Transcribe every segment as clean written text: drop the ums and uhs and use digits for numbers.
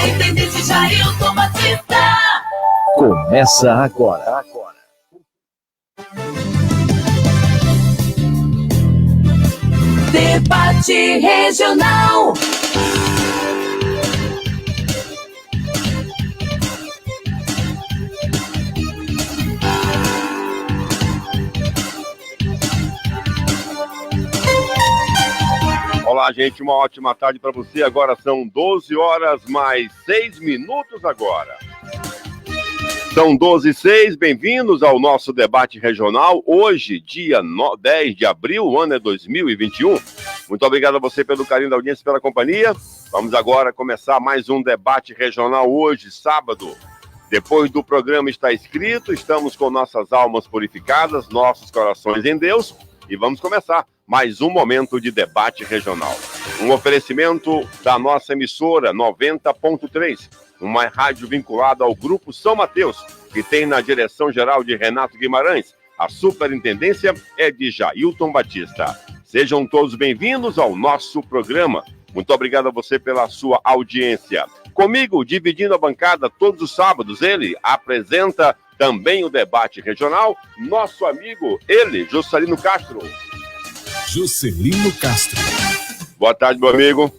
Superintendente Jailton Batista. Começa agora. Debate Regional. Olá, gente, uma ótima tarde para você. Agora são 12 horas mais 6 minutos agora. São 12h06, bem-vindos ao nosso debate regional. Hoje, dia 10 de abril, o ano é 2021. Muito obrigado a você pelo carinho da audiência e pela companhia. Vamos agora começar mais um debate regional hoje, sábado. Depois do programa está escrito, estamos com nossas almas purificadas, nossos corações em Deus e vamos começar mais um momento de debate regional. Um oferecimento da nossa emissora 90.3, uma rádio vinculada ao Grupo São Mateus, que tem na direção-geral de Renato Guimarães. A superintendência é de Jailton Batista. Sejam todos bem-vindos ao nosso programa. Muito obrigado a você pela sua audiência. Comigo, dividindo a bancada todos os sábados, ele apresenta também o debate regional, nosso amigo, ele, Juscelino Castro. Juscelino Castro. Boa tarde, meu amigo.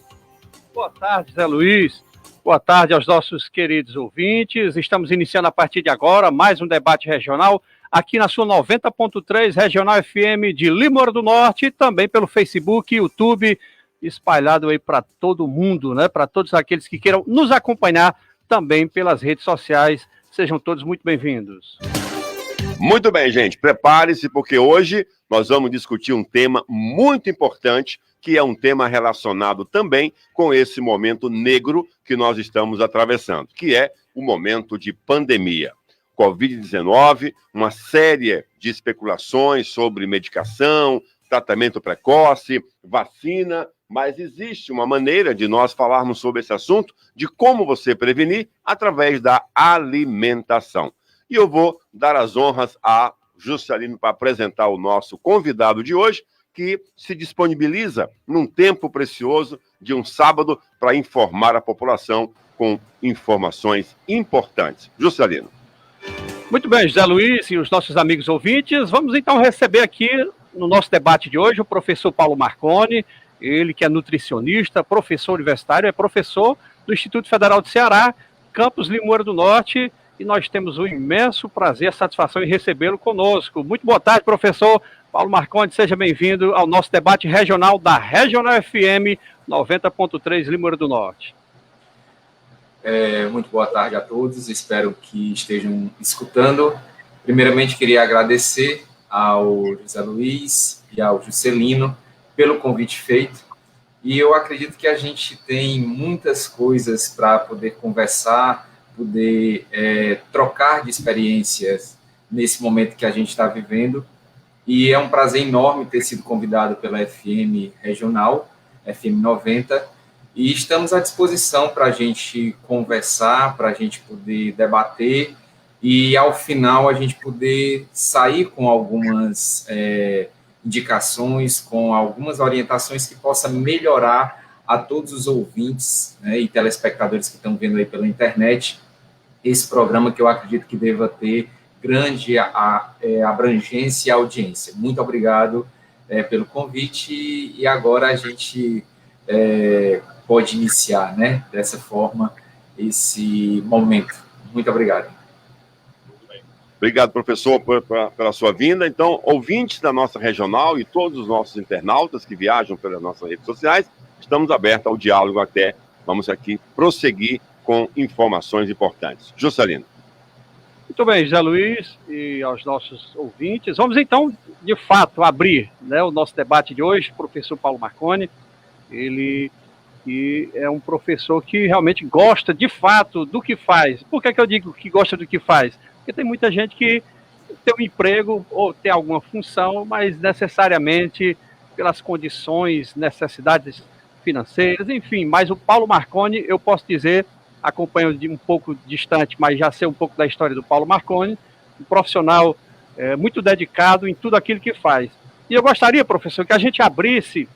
Boa tarde, Zé Luiz. Boa tarde aos nossos queridos ouvintes. Estamos iniciando a partir de agora mais um debate regional aqui na sua 90.3 Regional FM de Limoeiro do Norte e também pelo Facebook, YouTube, espalhado aí para todo mundo, né? Para todos aqueles que queiram nos acompanhar também pelas redes sociais. Sejam todos muito bem-vindos. Muito bem, gente. Prepare-se porque hoje nós vamos discutir um tema muito importante, que é um tema relacionado também com esse momento negro que nós estamos atravessando, que é o momento de pandemia. Covid-19, uma série de especulações sobre medicação, tratamento precoce, vacina, mas existe uma maneira de nós falarmos sobre esse assunto, de como você prevenir através da alimentação. E eu vou dar as honras a Juscelino para apresentar o nosso convidado de hoje, que se disponibiliza num tempo precioso de um sábado para informar a população com informações importantes. Juscelino. Muito bem, José Luiz e os nossos amigos ouvintes, vamos então receber aqui no nosso debate de hoje o professor Paulo Marconi, ele que é nutricionista, professor universitário, é professor do Instituto Federal do Ceará, campus Limoeiro do Norte, e nós temos o imenso prazer e satisfação em recebê-lo conosco. Muito boa tarde, professor Paulo Marconi, seja bem-vindo ao nosso debate regional da Regional FM 90.3 Limoeiro do Norte. Muito boa tarde a todos, espero que estejam escutando. Primeiramente, queria agradecer ao José Luiz e ao Juscelino pelo convite feito, e eu acredito que a gente tem muitas coisas para poder conversar, poder trocar de experiências nesse momento que a gente está vivendo, e é um prazer enorme ter sido convidado pela FM Regional, FM 90, e estamos à disposição para a gente conversar, para a gente poder debater, e ao final a gente poder sair com algumas indicações, com algumas orientações que possa melhorar a todos os ouvintes, né, e telespectadores que estão vendo aí pela internet, esse programa que eu acredito que deva ter grande abrangência e audiência. Muito obrigado pelo convite e agora a gente pode iniciar, né, dessa forma esse momento. Muito obrigado. Obrigado, professor, pela sua vinda. Então, ouvintes da nossa regional e todos os nossos internautas que viajam pelas nossas redes sociais, estamos abertos ao diálogo até, vamos aqui prosseguir com informações importantes. Juscelino. Muito bem, José Luiz e aos nossos ouvintes. Vamos então, de fato, abrir, né, o nosso debate de hoje. Professor Paulo Marconi, ele que é um professor que realmente gosta, de fato, do que faz. Por que eu digo que gosta do que faz? Porque tem muita gente que tem um emprego ou tem alguma função, mas necessariamente pelas condições, necessidades financeiras, enfim. Mas o Paulo Marconi, eu posso dizer, acompanho de um pouco distante, mas já sei um pouco da história do Paulo Marconi, um profissional muito dedicado em tudo aquilo que faz. E eu gostaria, professor, que a gente abrisse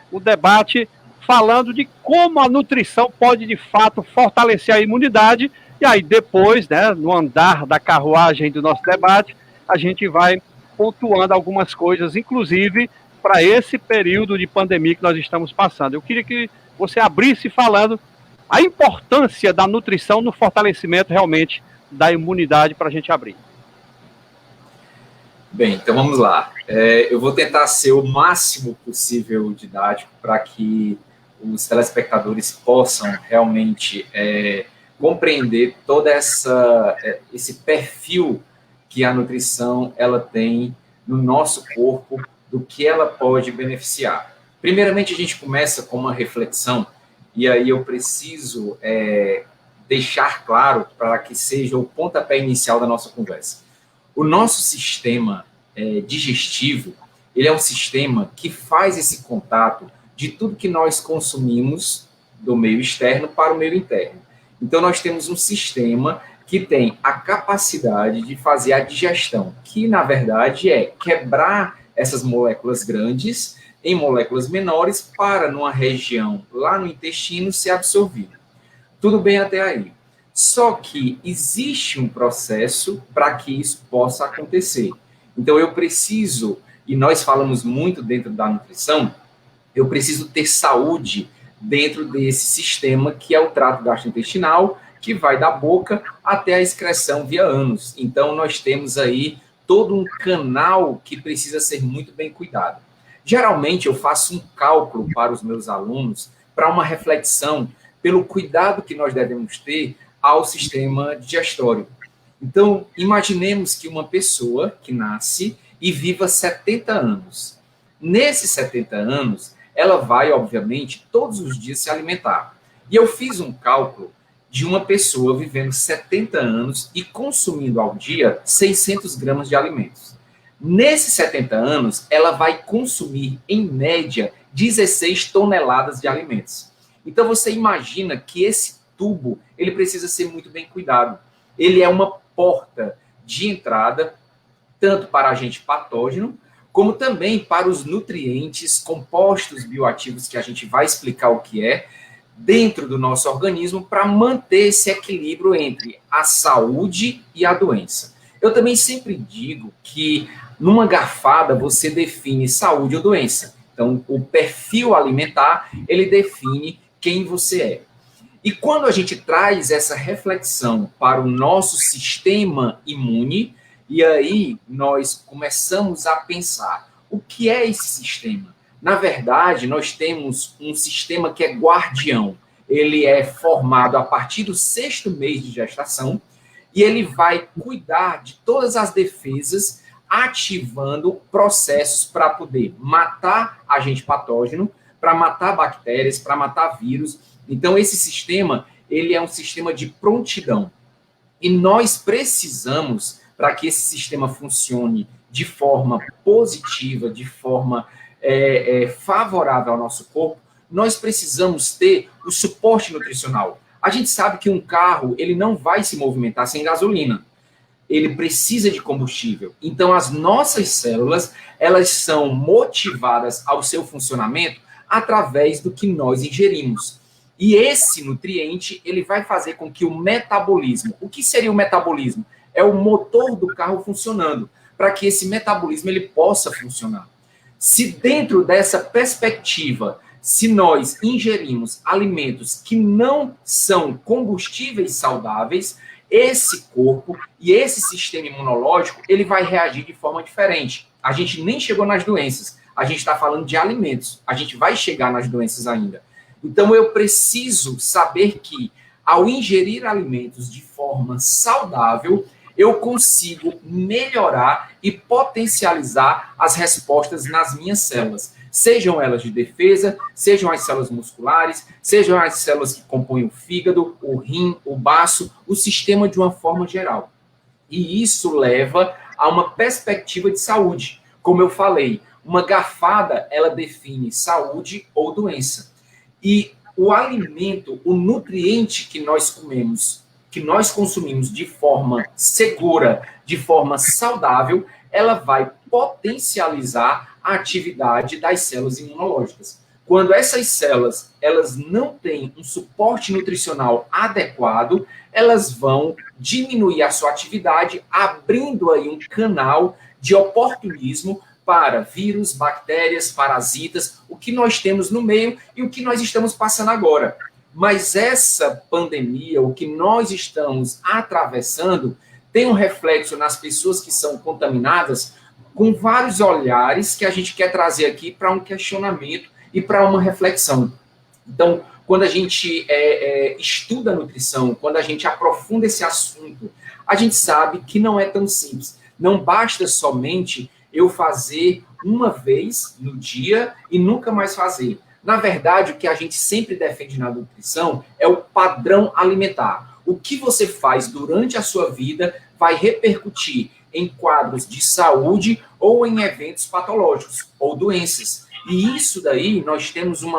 o debate falando de como a nutrição pode, de fato, fortalecer a imunidade. E aí, depois, né, no andar da carruagem do nosso debate, a gente vai pontuando algumas coisas, inclusive para esse período de pandemia que nós estamos passando. Eu queria que você abrisse falando a importância da nutrição no fortalecimento realmente da imunidade para a gente abrir. Bem, então vamos lá. Eu vou tentar ser o máximo possível didático para que os telespectadores possam realmente compreender todo esse perfil que a nutrição ela tem no nosso corpo, do que ela pode beneficiar. Primeiramente, a gente começa com uma reflexão, e aí eu preciso deixar claro para que seja o pontapé inicial da nossa conversa. O nosso sistema digestivo, ele é um sistema que faz esse contato de tudo que nós consumimos do meio externo para o meio interno. Então, nós temos um sistema que tem a capacidade de fazer a digestão, que, na verdade, é quebrar essas moléculas grandes em moléculas menores para, numa região lá no intestino, ser absorvido. Tudo bem até aí. Só que existe um processo para que isso possa acontecer. Então, eu preciso, e nós falamos muito dentro da nutrição, eu preciso ter saúde dentro desse sistema que é o trato gastrointestinal, que vai da boca até a excreção via ânus. Então, nós temos aí todo um canal que precisa ser muito bem cuidado. Geralmente, eu faço um cálculo para os meus alunos, para uma reflexão, pelo cuidado que nós devemos ter ao sistema digestório. Então, imaginemos que uma pessoa que nasce e viva 70 anos. Nesses 70 anos, ela vai, obviamente, todos os dias se alimentar. E eu fiz um cálculo de uma pessoa vivendo 70 anos e consumindo ao dia 600 gramas de alimentos. Nesses 70 anos, ela vai consumir, em média, 16 toneladas de alimentos. Então, você imagina que esse tubo, ele precisa ser muito bem cuidado. Ele é uma porta de entrada, tanto para agente patógeno, como também para os nutrientes, compostos bioativos, que a gente vai explicar o que é, dentro do nosso organismo, para manter esse equilíbrio entre a saúde e a doença. Eu também sempre digo que, numa garfada, você define saúde ou doença. Então, o perfil alimentar, ele define quem você é. E quando a gente traz essa reflexão para o nosso sistema imune, e aí nós começamos a pensar, o que é esse sistema? Na verdade, nós temos um sistema que é guardião. Ele é formado a partir do 6º mês de gestação e ele vai cuidar de todas as defesas, ativando processos para poder matar agente patógeno, para matar bactérias, para matar vírus. Então, esse sistema, ele é um sistema de prontidão. E nós precisamos, para que esse sistema funcione de forma positiva, de forma favorável ao nosso corpo, nós precisamos ter o suporte nutricional. A gente sabe que um carro, ele não vai se movimentar sem gasolina. Ele precisa de combustível. Então, as nossas células, elas são motivadas ao seu funcionamento através do que nós ingerimos. E esse nutriente, ele vai fazer com que o metabolismo... O que seria o metabolismo? É o motor do carro funcionando, para que esse metabolismo ele possa funcionar. Se dentro dessa perspectiva, se nós ingerimos alimentos que não são combustíveis saudáveis, esse corpo e esse sistema imunológico, ele vai reagir de forma diferente. A gente nem chegou nas doenças, a gente está falando de alimentos, a gente vai chegar nas doenças ainda. Então, eu preciso saber que, ao ingerir alimentos de forma saudável, eu consigo melhorar e potencializar as respostas nas minhas células. Sejam elas de defesa, sejam as células musculares, sejam as células que compõem o fígado, o rim, o baço, o sistema de uma forma geral. E isso leva a uma perspectiva de saúde. Como eu falei, uma garfada, ela define saúde ou doença. E o alimento, o nutriente que nós comemos, que nós consumimos de forma segura, de forma saudável, ela vai potencializar a atividade das células imunológicas. Quando essas células elas não têm um suporte nutricional adequado, elas vão diminuir a sua atividade, abrindo aí um canal de oportunismo para vírus, bactérias, parasitas, o que nós temos no meio e o que nós estamos passando agora. Mas essa pandemia, o que nós estamos atravessando, tem um reflexo nas pessoas que são contaminadas com vários olhares que a gente quer trazer aqui para um questionamento e para uma reflexão. Então, quando a gente estuda a nutrição, quando a gente aprofunda esse assunto, a gente sabe que não é tão simples. Não basta somente eu fazer uma vez no dia e nunca mais fazer. Na verdade, o que a gente sempre defende na nutrição é o padrão alimentar. O que você faz durante a sua vida vai repercutir em quadros de saúde ou em eventos patológicos ou doenças. E isso daí nós temos um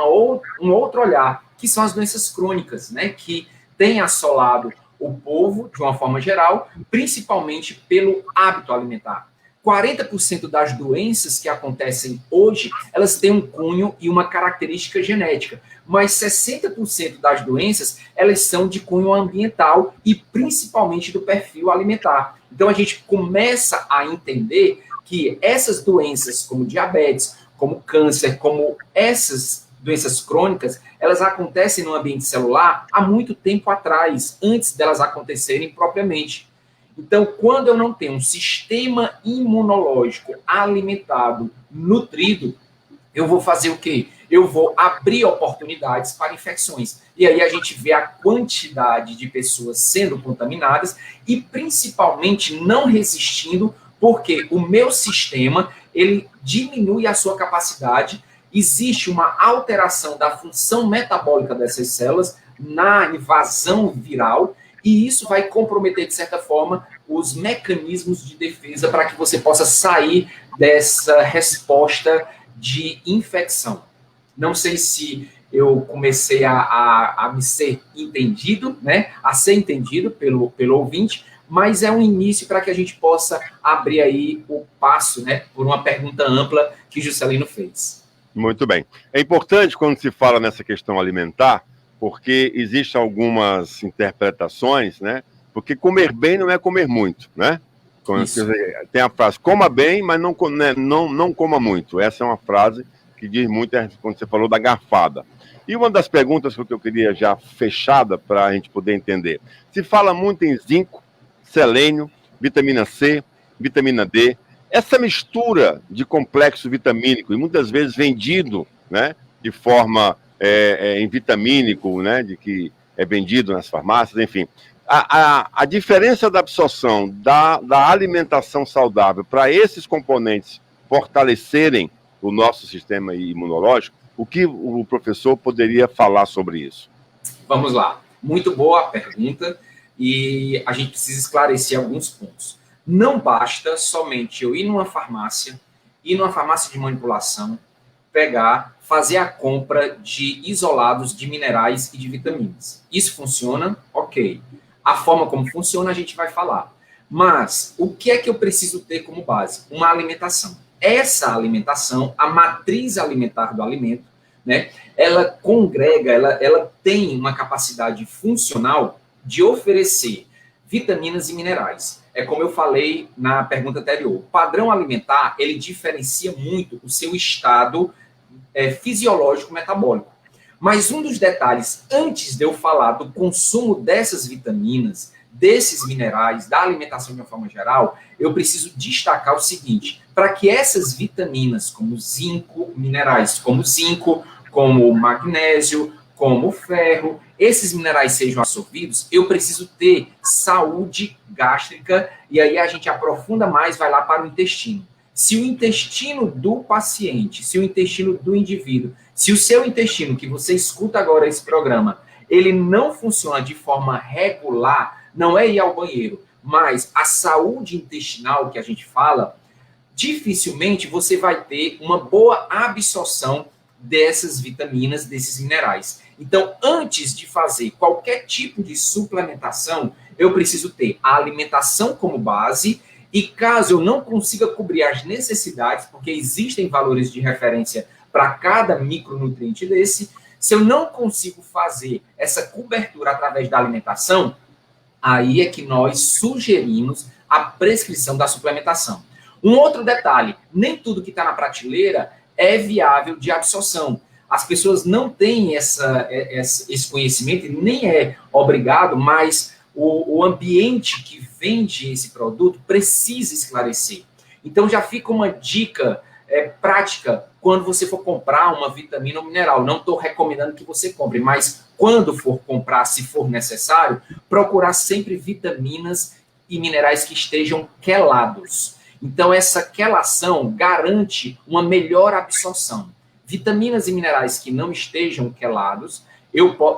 outro olhar, que são as doenças crônicas, né, que têm assolado o povo, de uma forma geral, principalmente pelo hábito alimentar. 40% das doenças que acontecem hoje, elas têm um cunho e uma característica genética, mas 60% das doenças, elas são de cunho ambiental e principalmente do perfil alimentar. Então, a gente começa a entender que essas doenças, como diabetes, como câncer, como essas doenças crônicas, elas acontecem no ambiente celular há muito tempo atrás, antes delas acontecerem propriamente. Então, quando eu não tenho um sistema imunológico alimentado, nutrido, eu vou fazer o quê? Eu vou abrir oportunidades para infecções. E aí a gente vê a quantidade de pessoas sendo contaminadas e principalmente não resistindo, porque o meu sistema, ele diminui a sua capacidade, existe uma alteração da função metabólica dessas células na invasão viral, e isso vai comprometer, de certa forma, os mecanismos de defesa para que você possa sair dessa resposta de infecção. Não sei se eu comecei a me ser entendido, né? A ser entendido pelo ouvinte, mas é um início para que a gente possa abrir aí o passo, né? Por uma pergunta ampla que Juscelino fez. Muito bem. É importante quando se fala nessa questão alimentar, porque existem algumas interpretações, né? Porque comer bem não é comer muito, né? Tem a frase, coma bem, mas não coma muito. Essa é uma frase que diz muito quando você falou da garfada. E uma das perguntas que eu queria já fechada para a gente poder entender. Se fala muito em zinco, selênio, vitamina C, vitamina D. Essa mistura de complexo vitamínico, e muitas vezes vendido, né, de forma em vitamínico, né, de que é vendido nas farmácias, enfim. A diferença da absorção da alimentação saudável para esses componentes fortalecerem o nosso sistema imunológico, o que o professor poderia falar sobre isso? Vamos lá. Muito boa a pergunta e a gente precisa esclarecer alguns pontos. Não basta somente eu ir numa farmácia de manipulação, fazer a compra de isolados de minerais e de vitaminas. Isso funciona? Ok. A forma como funciona a gente vai falar. Mas o que é que eu preciso ter como base? Uma alimentação. Essa alimentação, a matriz alimentar do alimento, né, ela congrega, ela tem uma capacidade funcional de oferecer vitaminas e minerais. É como eu falei na pergunta anterior. O padrão alimentar, ele diferencia muito o seu estado fisiológico metabólico. Mas um dos detalhes, antes de eu falar do consumo dessas vitaminas, desses minerais, da alimentação de uma forma geral, eu preciso destacar o seguinte: para que essas vitaminas, como zinco, minerais como zinco, como magnésio, como ferro, esses minerais sejam absorvidos, eu preciso ter saúde gástrica, e aí a gente aprofunda mais, vai lá para o intestino. Se o intestino do paciente, se o intestino do indivíduo, se o seu intestino, que você escuta agora esse programa, ele não funciona de forma regular, não é ir ao banheiro, mas a saúde intestinal que a gente fala, dificilmente você vai ter uma boa absorção dessas vitaminas, desses minerais. Então, antes de fazer qualquer tipo de suplementação, eu preciso ter a alimentação como base. E caso eu não consiga cobrir as necessidades, porque existem valores de referência para cada micronutriente desse, se eu não consigo fazer essa cobertura através da alimentação, aí é que nós sugerimos a prescrição da suplementação. Um outro detalhe, nem tudo que está na prateleira é viável de absorção. As pessoas não têm esse conhecimento, e nem é obrigado, mas o ambiente que vende esse produto precisa esclarecer. Então já fica uma dica prática quando você for comprar uma vitamina ou mineral. Não estou recomendando que você compre, mas quando for comprar, se for necessário, procurar sempre vitaminas e minerais que estejam quelados. Então essa quelação garante uma melhor absorção. Vitaminas e minerais que não estejam quelados,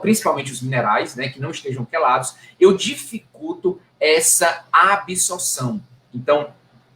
principalmente os minerais, né, que não estejam quelados, eu dificulto essa absorção. Então,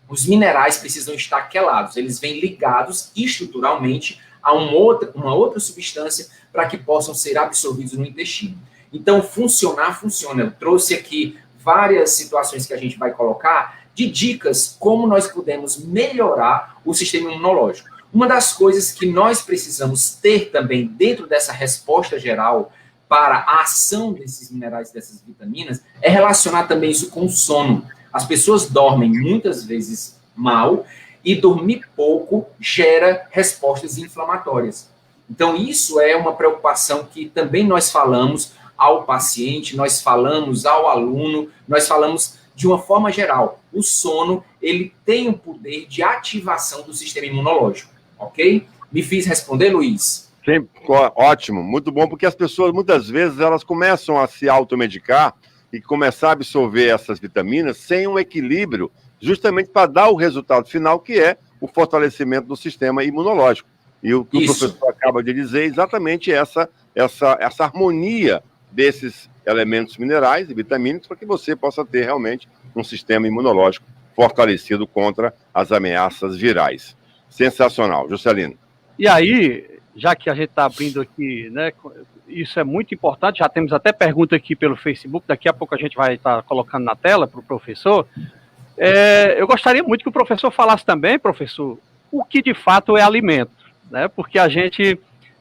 os minerais precisam estar quelados, eles vêm ligados estruturalmente a uma outra substância para que possam ser absorvidos no intestino. Então, funciona. Eu trouxe aqui várias situações que a gente vai colocar de dicas como nós podemos melhorar o sistema imunológico. Uma das coisas que nós precisamos ter também dentro dessa resposta geral para a ação desses minerais, dessas vitaminas, é relacionar também isso com o sono. As pessoas dormem muitas vezes mal e dormir pouco gera respostas inflamatórias. Então, isso é uma preocupação que também nós falamos ao paciente, nós falamos ao aluno, nós falamos de uma forma geral. O sono, ele tem o poder de ativação do sistema imunológico. Ok? Me fiz responder, Luiz? Sim, ótimo, muito bom, porque as pessoas, muitas vezes, elas começam a se automedicar e começar a absorver essas vitaminas sem um equilíbrio, justamente para dar o resultado final, que é o fortalecimento do sistema imunológico. E o que o professor acaba de dizer é exatamente essa harmonia desses elementos minerais e vitamínicos para que você possa ter realmente um sistema imunológico fortalecido contra as ameaças virais. Sensacional. Juscelino. E aí, já que a gente está abrindo aqui, né, isso é muito importante, já temos até pergunta aqui pelo Facebook, daqui a pouco a gente vai estar colocando na tela para o professor. Eu gostaria muito que o professor falasse também, professor, o que de fato é alimento, né? Porque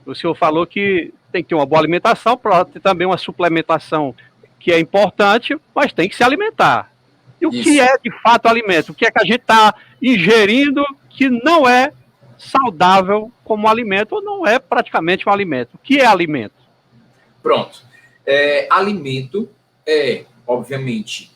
o senhor falou que tem que ter uma boa alimentação, para ter também uma suplementação que é importante, mas tem que se alimentar. E o que é de fato alimento? O que é que a gente está ingerindo que não é saudável como alimento, ou não é praticamente um alimento? O que é alimento? Pronto. Alimento é, obviamente,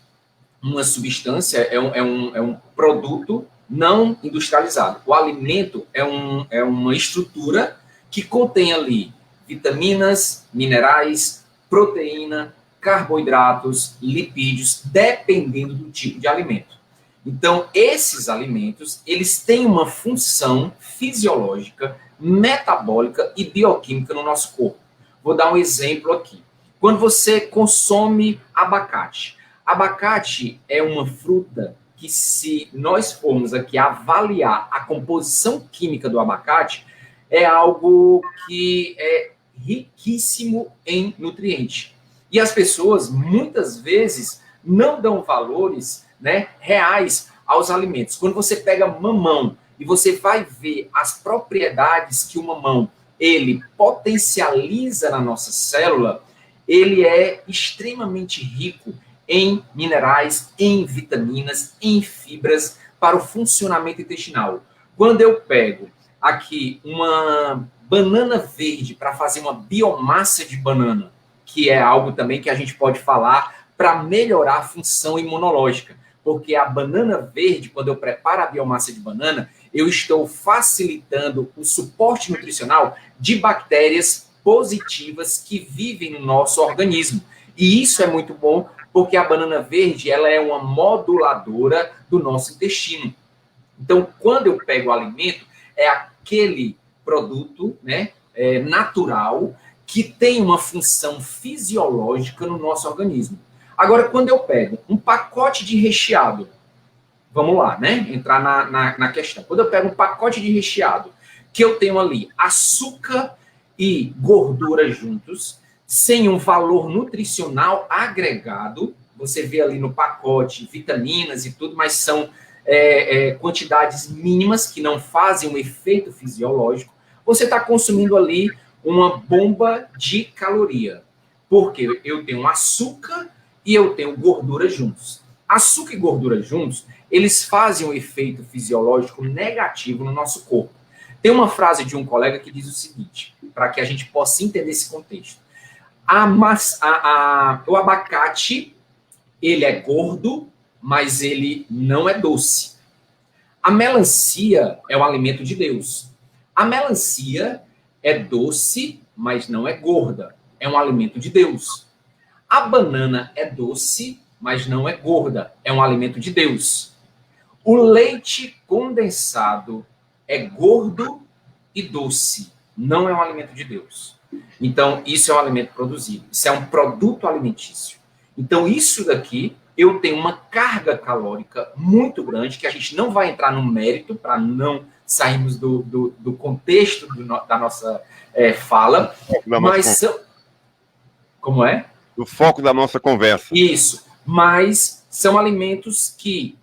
uma substância, é um produto não industrializado. O alimento é uma estrutura que contém ali vitaminas, minerais, proteína, carboidratos, lipídios, dependendo do tipo de alimento. Então, esses alimentos, eles têm uma função fisiológica, metabólica e bioquímica no nosso corpo. Vou dar um exemplo aqui. Quando você consome abacate, abacate é uma fruta que, se nós formos aqui avaliar a composição química do abacate, é algo que é riquíssimo em nutrientes. E as pessoas, muitas vezes, não dão valores, né, reais aos alimentos. Quando você pega mamão e você vai ver as propriedades que o mamão ele potencializa na nossa célula, ele é extremamente rico em minerais, em vitaminas, em fibras para o funcionamento intestinal. Quando eu pego aqui uma banana verde para fazer uma biomassa de banana, que é algo também que a gente pode falar para melhorar a função imunológica, porque a banana verde, quando eu preparo a biomassa de banana, eu estou facilitando o suporte nutricional de bactérias positivas que vivem no nosso organismo. E isso é muito bom, porque a banana verde ela é uma moduladora do nosso intestino. Então, quando eu pego o alimento, é aquele produto, né, natural que tem uma função fisiológica no nosso organismo. Agora, quando eu pego um pacote de recheado, vamos lá, né? Entrar na questão. Quando eu pego um pacote de recheado, que eu tenho ali açúcar e gordura juntos, sem um valor nutricional agregado, você vê ali no pacote vitaminas e tudo, mas são quantidades mínimas que não fazem um efeito fisiológico. você está consumindo ali uma bomba de caloria. Porque eu tenho açúcar e eu tenho gordura juntos. Açúcar e gordura juntos, eles fazem um efeito fisiológico negativo no nosso corpo. Tem uma frase de um colega que diz o seguinte, para que a gente possa entender esse contexto. O abacate, ele é gordo, mas ele não é doce. A melancia é um alimento de Deus. A melancia é doce, mas não é gorda. É um alimento de Deus. A banana é doce, mas não é gorda. É um alimento de Deus. O leite condensado é gordo e doce. Não é um alimento de Deus. Então, isso é um alimento produzido. Isso é um produto alimentício. Então, isso daqui, eu tenho uma carga calórica muito grande, que a gente não vai entrar no mérito, para não sairmos do contexto da nossa fala. Mas como é? Do foco da nossa conversa. Isso. Mas são alimentos que...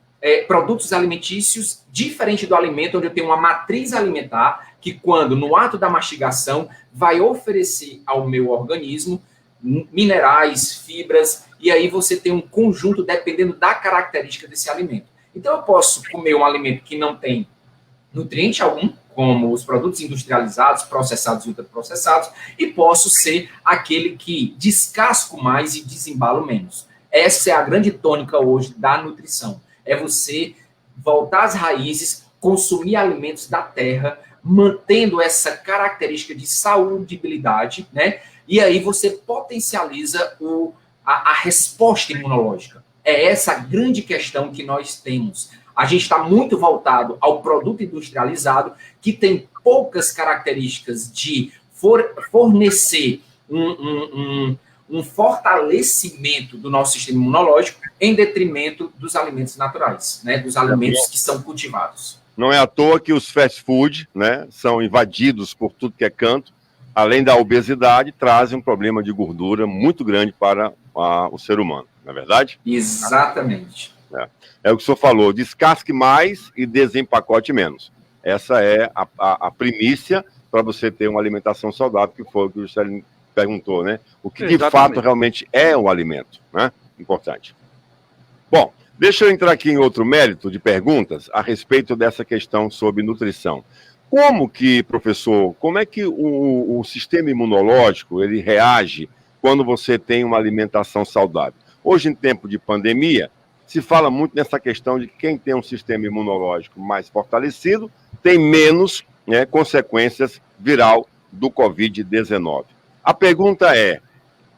produtos alimentícios, diferente do alimento, onde eu tenho uma matriz alimentar, que quando, no ato da mastigação, vai oferecer ao meu organismo minerais, fibras, e aí você tem um conjunto dependendo da característica desse alimento. Então, eu posso comer um alimento que não tem nutriente algum, como os produtos industrializados, processados e ultraprocessados, e posso ser aquele que descasco mais e desembalo menos. Essa é a grande tônica hoje da nutrição. É você voltar às raízes, consumir alimentos da terra, mantendo essa característica de saudibilidade, né? E aí você potencializa a resposta imunológica. É essa a grande questão que nós temos. A gente está muito voltado ao produto industrializado, que tem poucas características de fornecer um fortalecimento do nosso sistema imunológico em detrimento dos alimentos naturais, né? Dos alimentos que são cultivados. Não é à toa que os fast food, né, são invadidos por tudo que é canto, além da obesidade, trazem um problema de gordura muito grande para o ser humano, não é verdade? Exatamente. É o que o senhor falou, descasque mais e desempacote menos. Essa é a primícia para você ter uma alimentação saudável, que foi o que o Juscelino perguntou, né? O que de fato realmente é o alimento, né? Importante. Bom, deixa eu entrar aqui em outro mérito de perguntas a respeito dessa questão sobre nutrição. Como que, professor, como é que o sistema imunológico ele reage quando você tem uma alimentação saudável? Hoje, em tempo de pandemia, se fala muito nessa questão de que quem tem um sistema imunológico mais fortalecido tem menos, né, consequências viral do Covid-19. A pergunta é,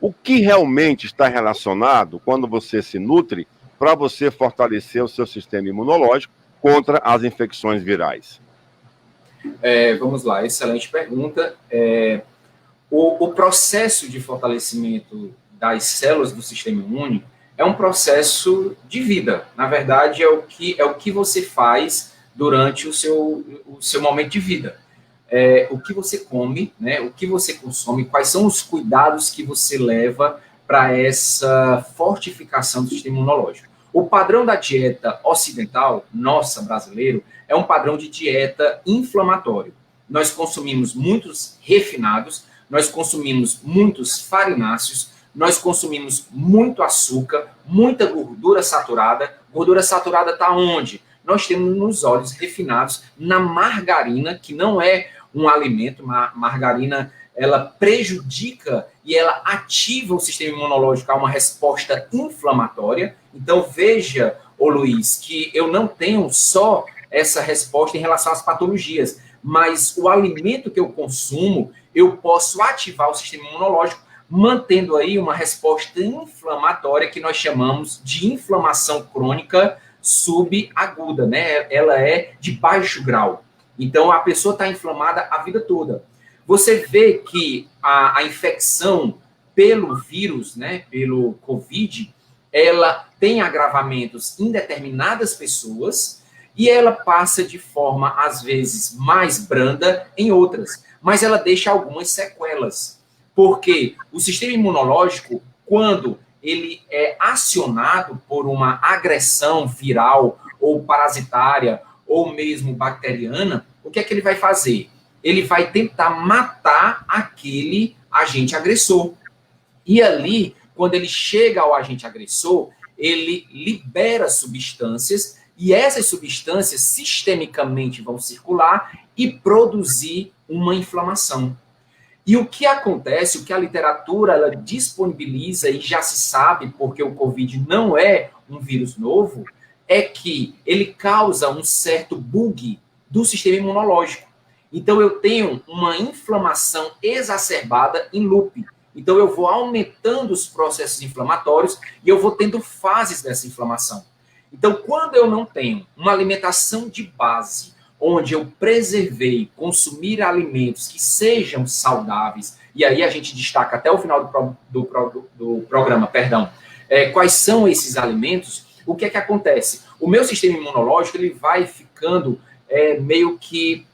o que realmente está relacionado quando você se nutre para você fortalecer o seu sistema imunológico contra as infecções virais? Vamos lá, excelente pergunta. O processo de fortalecimento das células do sistema imune é um processo de vida. Na verdade, é o que você faz durante o seu momento de vida. O que você come, né, o que você consome, quais são os cuidados que você leva para essa fortificação do sistema imunológico. O padrão da dieta ocidental, nossa, brasileiro, é um padrão de dieta inflamatório. Nós consumimos muitos refinados, nós consumimos muitos farináceos, nós consumimos muito açúcar, muita gordura saturada. Gordura saturada está onde? Nós temos nos óleos refinados, na margarina, que não é um alimento, margarina, ela prejudica e ela ativa o sistema imunológico a uma resposta inflamatória. Então, veja, Luiz, que eu não tenho só essa resposta em relação às patologias, mas o alimento que eu consumo, eu posso ativar o sistema imunológico, mantendo aí uma resposta inflamatória que nós chamamos de inflamação crônica subaguda, né? Ela é de baixo grau. Então, a pessoa está inflamada a vida toda. Você vê que a infecção pelo vírus, né, pelo Covid, ela tem agravamentos em determinadas pessoas e ela passa de forma, às vezes, mais branda em outras, mas ela deixa algumas sequelas. Porque o sistema imunológico, quando ele é acionado por uma agressão viral ou parasitária ou mesmo bacteriana, o que é que ele vai fazer? ele vai tentar matar aquele agente agressor. E ali, quando ele chega ao agente agressor, ele libera substâncias, e essas substâncias sistemicamente vão circular e produzir uma inflamação. E o que acontece, o que a literatura ela disponibiliza, e já se sabe, porque o Covid não é um vírus novo, é que ele causa um certo bug do sistema imunológico. Então, eu tenho uma inflamação exacerbada em loop. Então, eu vou aumentando os processos inflamatórios e eu vou tendo fases dessa inflamação. Então, quando eu não tenho uma alimentação de base, onde eu preservei consumir alimentos que sejam saudáveis, e aí a gente destaca até o final do programa, quais são esses alimentos, o que é que acontece? O meu sistema imunológico ele vai ficando meio que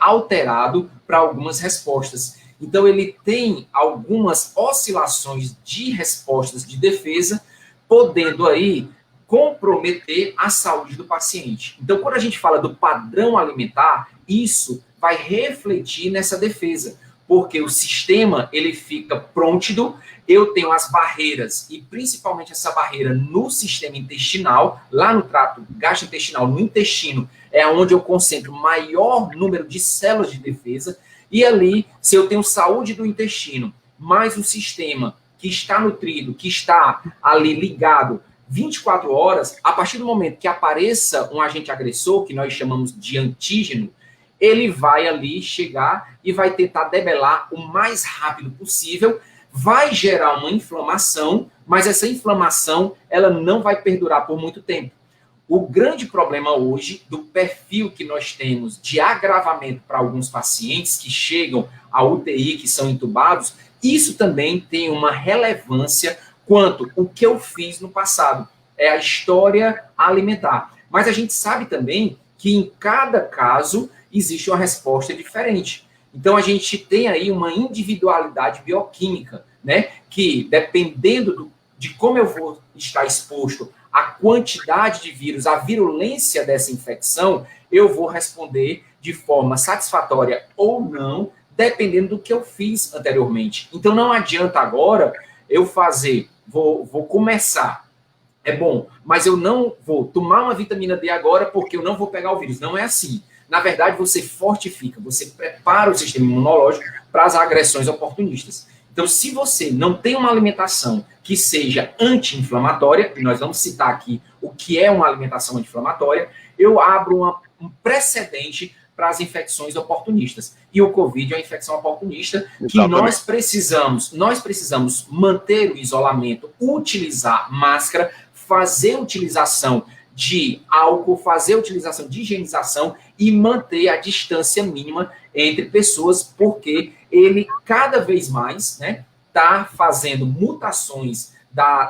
alterado para algumas respostas. Então, ele tem algumas oscilações de respostas de defesa, podendo aí comprometer a saúde do paciente. Então, quando a gente fala do padrão alimentar, isso vai refletir nessa defesa, porque o sistema, ele fica pronto, eu tenho as barreiras, e principalmente essa barreira no sistema intestinal, lá no trato gastrointestinal, no intestino, é onde eu concentro maior número de células de defesa, e ali, se eu tenho saúde do intestino, mais o sistema que está nutrido, que está ali ligado 24 horas, a partir do momento que apareça um agente agressor, que nós chamamos de antígeno, ele vai ali chegar e vai tentar debelar o mais rápido possível, vai gerar uma inflamação, mas essa inflamação ela não vai perdurar por muito tempo. O grande problema hoje do perfil que nós temos de agravamento para alguns pacientes que chegam à UTI, que são entubados, isso também tem uma relevância quanto o que eu fiz no passado. É a história alimentar. Mas a gente sabe também que em cada caso existe uma resposta diferente. Então, a gente tem aí uma individualidade bioquímica, né? Que, dependendo de como eu vou estar exposto à quantidade de vírus, à virulência dessa infecção, eu vou responder de forma satisfatória ou não, dependendo do que eu fiz anteriormente. Então, não adianta agora eu fazer, vou começar, é bom, mas eu não vou tomar uma vitamina D agora porque eu não vou pegar o vírus. Não é assim. Na verdade, você fortifica, você prepara o sistema imunológico para as agressões oportunistas. Então, se você não tem uma alimentação que seja anti-inflamatória, e nós vamos citar aqui o que é uma alimentação anti-inflamatória, eu abro um precedente para as infecções oportunistas. E o Covid é uma infecção oportunista que nós precisamos manter o isolamento, utilizar máscara, fazer utilização de álcool, fazer utilização de higienização e manter a distância mínima entre pessoas, porque ele cada vez mais está fazendo mutações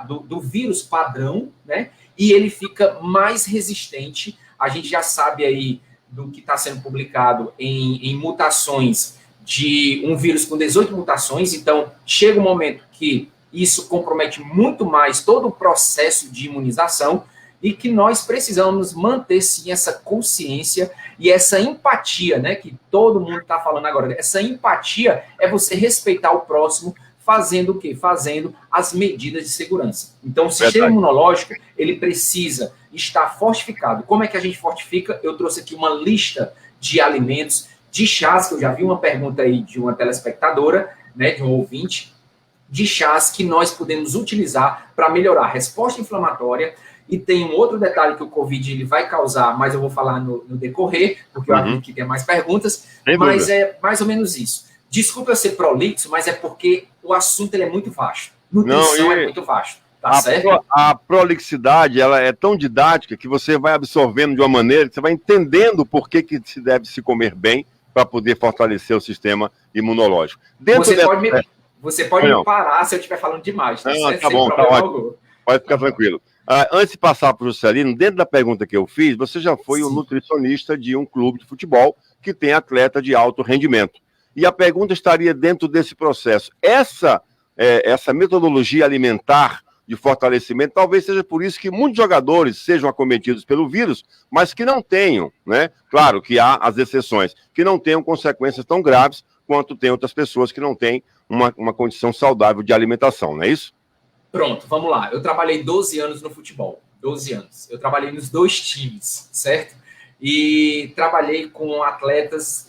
do vírus padrão, né, e ele fica mais resistente. A gente já sabe aí do que está sendo publicado em mutações de um vírus com 18 mutações, então chega um momento que isso compromete muito mais todo o processo de imunização e que nós precisamos manter, sim, essa consciência e essa empatia, né, que todo mundo está falando agora. Essa empatia é você respeitar o próximo, fazendo o quê? Fazendo as medidas de segurança. Então, o sistema imunológico, ele precisa estar fortificado. Como é que a gente fortifica? Eu trouxe aqui uma lista de alimentos, de chás, que eu já vi uma pergunta aí de uma telespectadora, né, de um ouvinte, de chás que nós podemos utilizar para melhorar a resposta inflamatória. E tem um outro detalhe que o Covid ele vai causar, mas eu vou falar no decorrer, porque eu acredito que tem mais perguntas, mas é mais ou menos isso. Desculpa eu ser prolixo, mas é porque o assunto ele é muito vasto. Nutrição é muito vasto, tá certo? A prolixidade ela é tão didática que você vai absorvendo de uma maneira que você vai entendendo por que se deve se comer bem para poder fortalecer o sistema imunológico. Você pode me parar se eu estiver falando demais. Tá bom, tá ótimo. Pode ficar tranquilo. Antes de passar para o Juscelino, dentro da pergunta que eu fiz, você já foi um nutricionista de um clube de futebol que tem atleta de alto rendimento. E a pergunta estaria dentro desse processo. Essa metodologia alimentar de fortalecimento. Talvez seja por isso que muitos jogadores sejam acometidos pelo vírus, mas que não tenham, né? Claro que há as exceções, que não tenham consequências tão graves quanto tem outras pessoas que não têm uma condição saudável de alimentação, não é isso? Pronto, vamos lá. Eu trabalhei 12 anos no futebol, 12 anos. Eu trabalhei nos 2 times, certo? E trabalhei com atletas...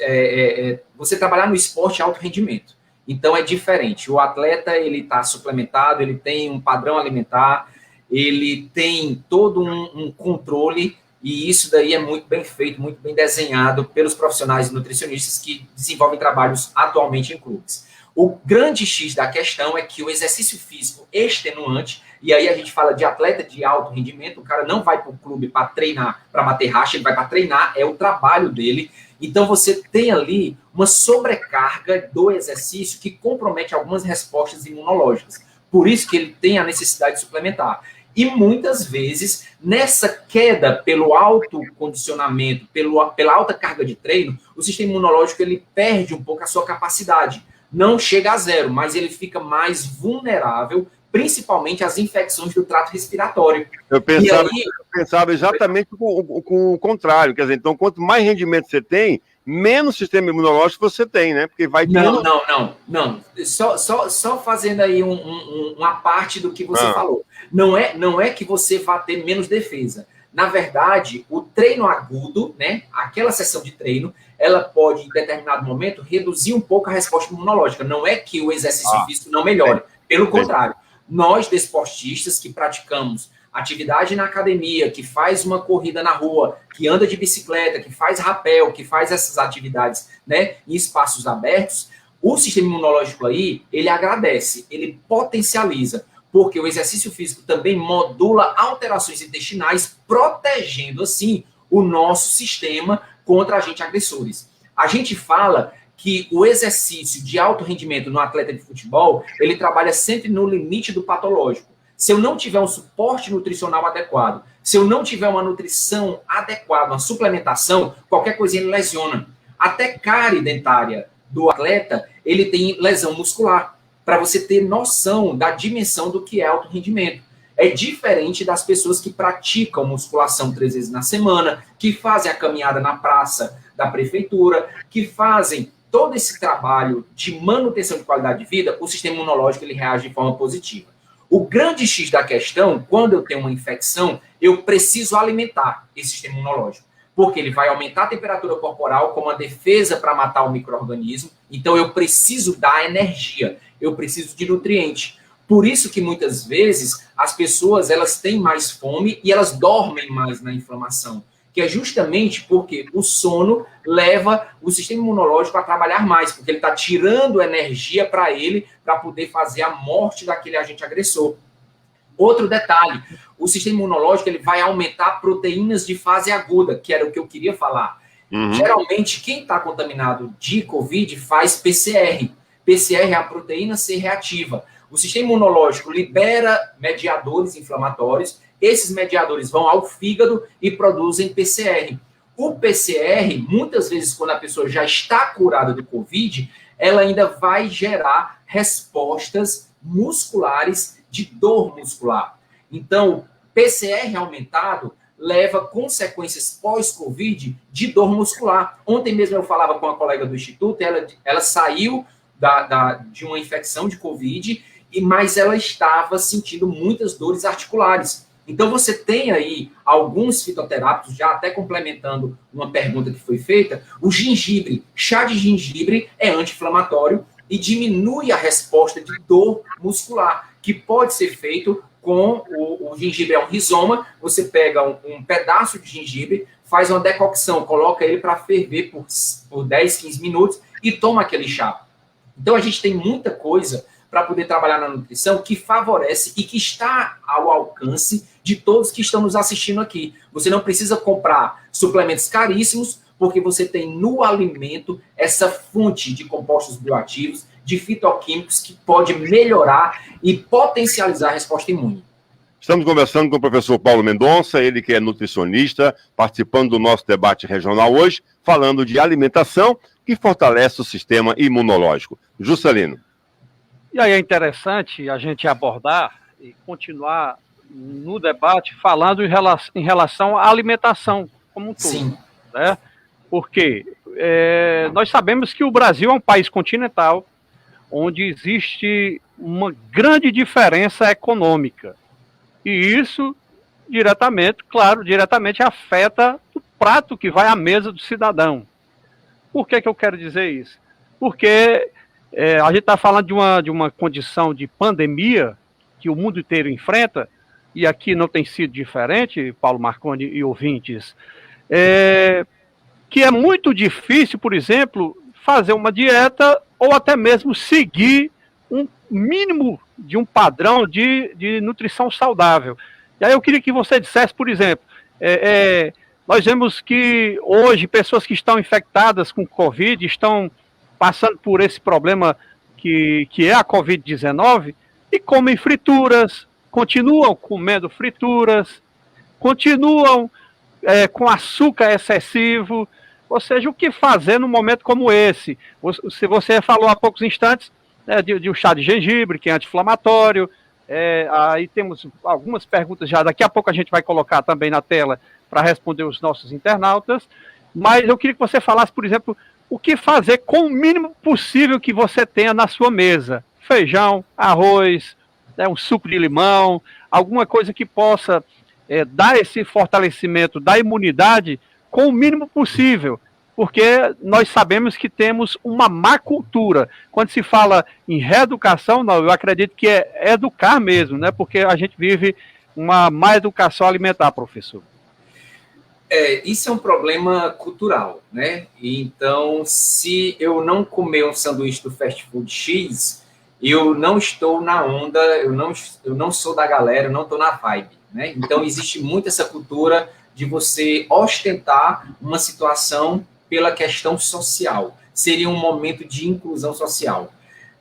você trabalhar no esporte é alto rendimento. Então, é diferente. O atleta, ele está suplementado, ele tem um padrão alimentar, ele tem todo um controle, e isso daí é muito bem feito, muito bem desenhado pelos profissionais nutricionistas que desenvolvem trabalhos atualmente em clubes. O grande X da questão é que o exercício físico extenuante, e aí a gente fala de atleta de alto rendimento, o cara não vai para o clube para treinar, para bater racha, ele vai para treinar, é o trabalho dele. Então você tem ali uma sobrecarga do exercício que compromete algumas respostas imunológicas. Por isso que ele tem a necessidade de suplementar. E muitas vezes, nessa queda pelo alto condicionamento, pela alta carga de treino, o sistema imunológico ele perde um pouco a sua capacidade. Não chega a zero, mas ele fica mais vulnerável, principalmente às infecções do trato respiratório. Eu pensava exatamente com o contrário. Quer dizer, então, quanto mais rendimento você tem, menos sistema imunológico você tem, né? Porque vai... Não. Só fazendo aí uma parte do que você falou. Não é que você vá ter menos defesa. Na verdade, o treino agudo, né? Aquela sessão de treino, ela pode, em determinado momento, reduzir um pouco a resposta imunológica. Não é que o exercício físico não melhore. Pelo contrário. Nós, desportistas, que praticamos atividade na academia, que faz uma corrida na rua, que anda de bicicleta, que faz rapel, que faz essas atividades, né, em espaços abertos, o sistema imunológico aí, ele agradece, ele potencializa, porque o exercício físico também modula alterações intestinais, protegendo, assim, o nosso sistema contra agentes agressores. A gente fala que o exercício de alto rendimento no atleta de futebol, ele trabalha sempre no limite do patológico. Se eu não tiver um suporte nutricional adequado, se eu não tiver uma nutrição adequada, uma suplementação, qualquer coisinha ele lesiona. Até cárie dentária do atleta, ele tem lesão muscular, para você ter noção da dimensão do que é alto rendimento. É diferente das pessoas que praticam musculação 3 vezes na semana, que fazem a caminhada na praça da prefeitura, que fazem todo esse trabalho de manutenção de qualidade de vida, o sistema imunológico ele reage de forma positiva. O grande X da questão, quando eu tenho uma infecção, eu preciso alimentar esse sistema imunológico, porque ele vai aumentar a temperatura corporal como uma defesa para matar o micro-organismo, então eu preciso dar energia, eu preciso de nutriente. Por isso que muitas vezes as pessoas elas têm mais fome e elas dormem mais na inflamação, que é justamente porque o sono leva o sistema imunológico a trabalhar mais, porque ele está tirando energia para ele, para poder fazer a morte daquele agente agressor. Outro detalhe, o sistema imunológico ele vai aumentar proteínas de fase aguda, que era o que eu queria falar. Geralmente, quem está contaminado de Covid faz PCR. PCR é a proteína C reativa. O sistema imunológico libera mediadores inflamatórios, esses mediadores vão ao fígado e produzem PCR. O PCR, muitas vezes, quando a pessoa já está curada do Covid, ela ainda vai gerar respostas musculares de dor muscular. Então, PCR aumentado leva consequências pós-Covid de dor muscular. Ontem mesmo eu falava com uma colega do Instituto, ela saiu de uma infecção de Covid, mas ela estava sentindo muitas dores articulares. Então, você tem aí alguns fitoterápicos, já até complementando uma pergunta que foi feita, o gengibre, chá de gengibre é anti-inflamatório e diminui a resposta de dor muscular, que pode ser feito com o gengibre, é um rizoma, você pega um pedaço de gengibre, faz uma decocção, coloca ele para ferver por 10, 15 minutos e toma aquele chá. Então, a gente tem muita coisa para poder trabalhar na nutrição que favorece e que está ao alcance de todos que estão nos assistindo aqui. Você não precisa comprar suplementos caríssimos, porque você tem no alimento essa fonte de compostos bioativos, de fitoquímicos que pode melhorar e potencializar a resposta imune. Estamos conversando com o professor Paulo Mendonça, ele que é nutricionista, participando do nosso debate regional hoje, falando de alimentação que fortalece o sistema imunológico. Juscelino. E aí é interessante a gente abordar e continuar no debate falando em relação à alimentação como um todo. Sim. Né? Porque nós sabemos que o Brasil é um país continental onde existe uma grande diferença econômica. E isso diretamente afeta o prato que vai à mesa do cidadão. Por que eu quero dizer isso? Porque a gente está falando de uma condição de pandemia que o mundo inteiro enfrenta, e aqui não tem sido diferente, Paulo Marconi e ouvintes, que é muito difícil, por exemplo, fazer uma dieta ou até mesmo seguir um mínimo de um padrão de nutrição saudável. E aí eu queria que você dissesse, por exemplo, nós vemos que hoje pessoas que estão infectadas com Covid estão passando por esse problema que é a Covid-19 e comem frituras, continuam comendo frituras, continuam com açúcar excessivo. Ou seja, o que fazer num momento como esse? Se você falou há poucos instantes de um chá de gengibre, que é anti-inflamatório, aí temos algumas perguntas já, daqui a pouco a gente vai colocar também na tela para responder os nossos internautas, mas eu queria que você falasse, por exemplo, o que fazer com o mínimo possível que você tenha na sua mesa. Feijão, arroz, um suco de limão, alguma coisa que possa dar esse fortalecimento da imunidade com o mínimo possível, porque nós sabemos que temos uma má cultura. Quando se fala em reeducação, eu acredito que é educar mesmo, né? Porque a gente vive uma má educação alimentar, professor. Isso é um problema cultural, né? Então, se eu não comer um sanduíche do fast food X, eu não estou na onda, eu não sou da galera, eu não estou na vibe, né? Então, existe muito essa cultura de você ostentar uma situação pela questão social. Seria um momento de inclusão social.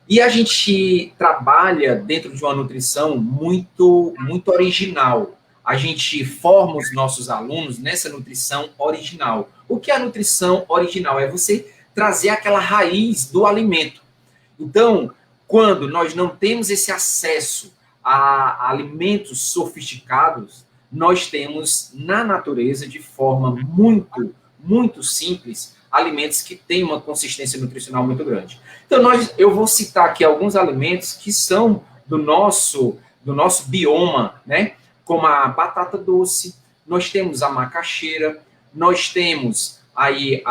E a gente trabalha dentro de uma nutrição muito, muito original. A gente forma os nossos alunos nessa nutrição original. O que é a nutrição original? É você trazer aquela raiz do alimento. Então, quando nós não temos esse acesso a alimentos sofisticados, nós temos na natureza, de forma muito, muito simples, alimentos que têm uma consistência nutricional muito grande. Então, eu vou citar aqui alguns alimentos que são do nosso bioma, né? Como a batata doce, nós temos a macaxeira, nós temos aí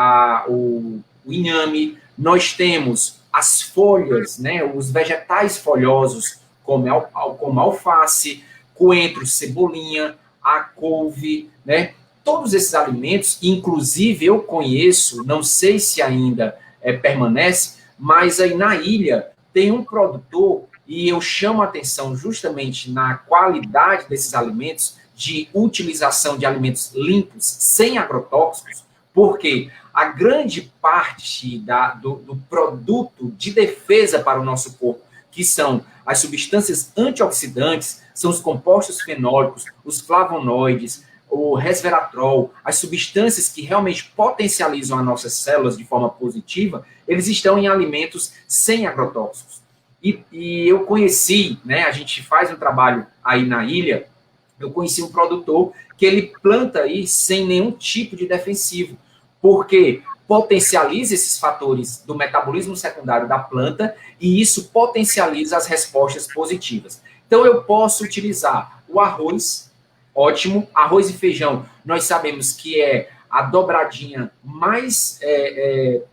o inhame, nós temos as folhas, né? Os vegetais folhosos, como alface, coentro, cebolinha, a couve, né? Todos esses alimentos, inclusive eu conheço, não sei se ainda permanece, mas aí na ilha tem um produtor, e eu chamo a atenção justamente na qualidade desses alimentos, de utilização de alimentos limpos, sem agrotóxicos, porque a grande parte do produto de defesa para o nosso corpo, que são as substâncias antioxidantes, são os compostos fenólicos, os flavonoides, o resveratrol, as substâncias que realmente potencializam as nossas células de forma positiva, eles estão em alimentos sem agrotóxicos. E eu conheci, né, a gente faz um trabalho aí na ilha, eu conheci um produtor que ele planta aí sem nenhum tipo de defensivo, porque potencializa esses fatores do metabolismo secundário da planta e isso potencializa as respostas positivas. Então, eu posso utilizar o arroz, ótimo, arroz e feijão, nós sabemos que é a dobradinha mais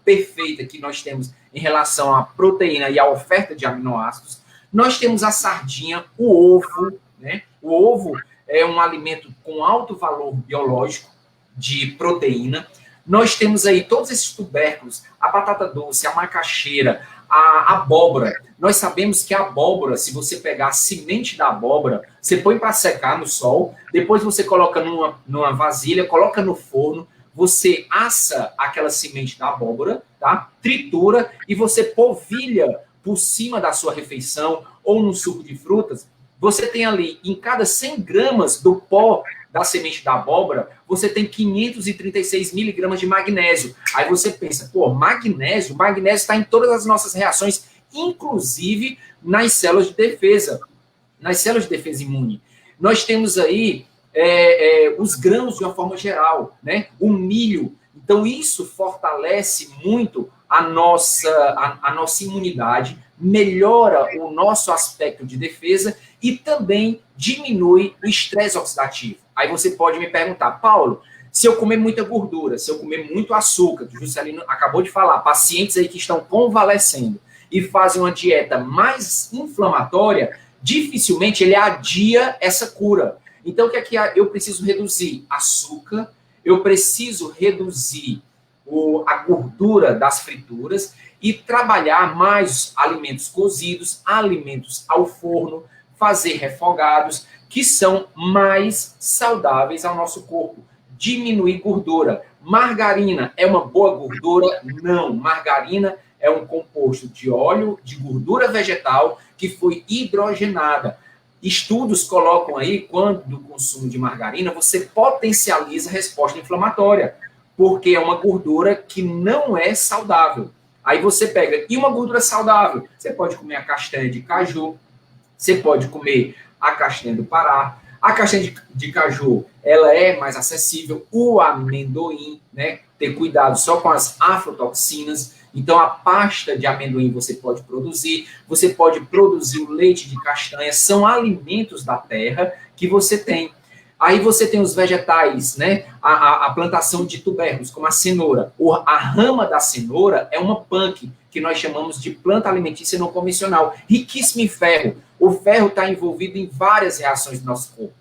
perfeita que nós temos em relação à proteína e à oferta de aminoácidos. Nós temos a sardinha, o ovo, né? O ovo é um alimento com alto valor biológico de proteína. Nós temos aí todos esses tubérculos, a batata doce, a macaxeira, a abóbora. Nós sabemos que a abóbora, se você pegar a semente da abóbora, você põe para secar no sol, depois você coloca numa vasilha, coloca no forno, você assa aquela semente da abóbora, tá? Tritura e você polvilha por cima da sua refeição ou no suco de frutas. Você tem ali, em cada 100 gramas do pó da semente da abóbora, você tem 536 miligramas de magnésio. Aí você pensa, magnésio está em todas as nossas reações, inclusive nas células de defesa. nas células de defesa imune. Nós temos aí os grãos de uma forma geral, né? O milho. Então, isso fortalece muito a nossa imunidade, melhora o nosso aspecto de defesa e também diminui o estresse oxidativo. Aí você pode me perguntar, Paulo, se eu comer muita gordura, se eu comer muito açúcar, que o Juscelino acabou de falar, pacientes aí que estão convalescendo e fazem uma dieta mais inflamatória, dificilmente ele adia essa cura. Então, o que é que eu preciso reduzir? Açúcar, eu preciso reduzir a gordura das frituras e trabalhar mais alimentos cozidos, alimentos ao forno, fazer refogados, que são mais saudáveis ao nosso corpo. Diminuir gordura. Margarina é uma boa gordura? Não. Margarina é um composto de óleo, de gordura vegetal, que foi hidrogenada. Estudos colocam aí, quando do consumo de margarina, você potencializa a resposta inflamatória, porque é uma gordura que não é saudável. Aí você pega, e uma gordura saudável? Você pode comer a castanha de caju, você pode comer a castanha do Pará. A castanha de caju, ela é mais acessível. O amendoim, né? Ter cuidado só com as aflatoxinas. Então, a pasta de amendoim você pode produzir o leite de castanha, são alimentos da terra que você tem. Aí você tem os vegetais, né? A plantação de tubérculos, como a cenoura. A rama da cenoura é uma punk, que nós chamamos de planta alimentícia não convencional, riquíssima em ferro. O ferro está envolvido em várias reações do nosso corpo.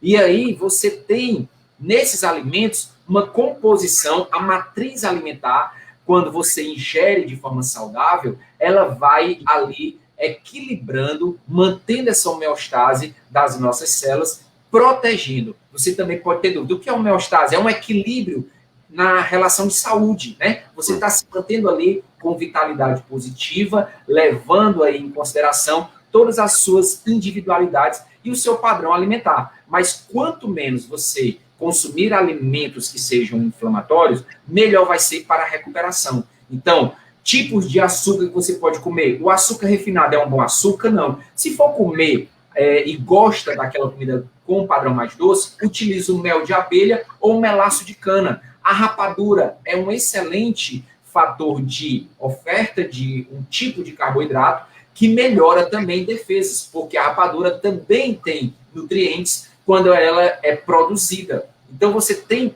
E aí você tem, nesses alimentos, uma composição, a matriz alimentar, quando você ingere de forma saudável, ela vai ali equilibrando, mantendo essa homeostase das nossas células, protegendo. Você também pode ter dúvida. O que é homeostase? É um equilíbrio na relação de saúde, né? Você está se mantendo ali com vitalidade positiva, levando aí em consideração todas as suas individualidades e o seu padrão alimentar. Mas quanto menos você consumir alimentos que sejam inflamatórios, melhor vai ser para a recuperação. Então, tipos de açúcar que você pode comer. O açúcar refinado é um bom açúcar? Não. Se for comer e gosta daquela comida com um padrão mais doce, utilize o mel de abelha ou melaço de cana. A rapadura é um excelente fator de oferta de um tipo de carboidrato que melhora também defesas, porque a rapadura também tem nutrientes quando ela é produzida. Então você tem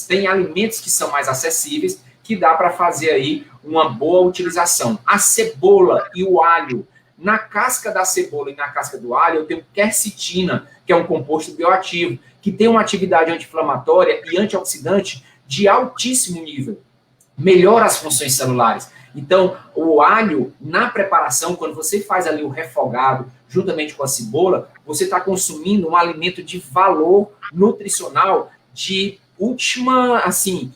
tem alimentos que são mais acessíveis, que dá para fazer aí uma boa utilização. A cebola e o alho. Na casca da cebola e na casca do alho, eu tenho quercetina, que é um composto bioativo, que tem uma atividade anti-inflamatória e antioxidante de altíssimo nível. Melhora as funções celulares. Então, o alho, na preparação, quando você faz ali o refogado, juntamente com a cebola, você está consumindo um alimento de valor nutricional de última, assim,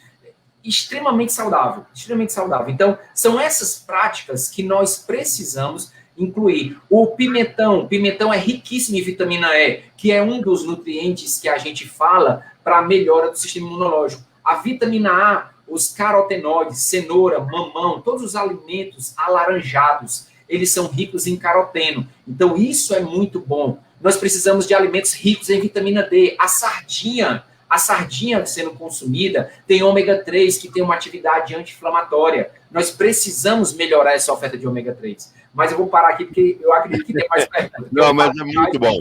extremamente saudável. Extremamente saudável. Então, são essas práticas que nós precisamos incluir. O pimentão é riquíssimo em vitamina E, que é um dos nutrientes que a gente fala para a melhora do sistema imunológico. A vitamina A, os carotenoides, cenoura, mamão, todos os alimentos alaranjados, eles são ricos em caroteno. Então, isso é muito bom. Nós precisamos de alimentos ricos em vitamina D. A sardinha sendo consumida tem ômega 3, que tem uma atividade anti-inflamatória. Nós precisamos melhorar essa oferta de ômega 3. Mas eu vou parar aqui, porque eu acredito que tem mais perguntas. Não, mas é muito bom.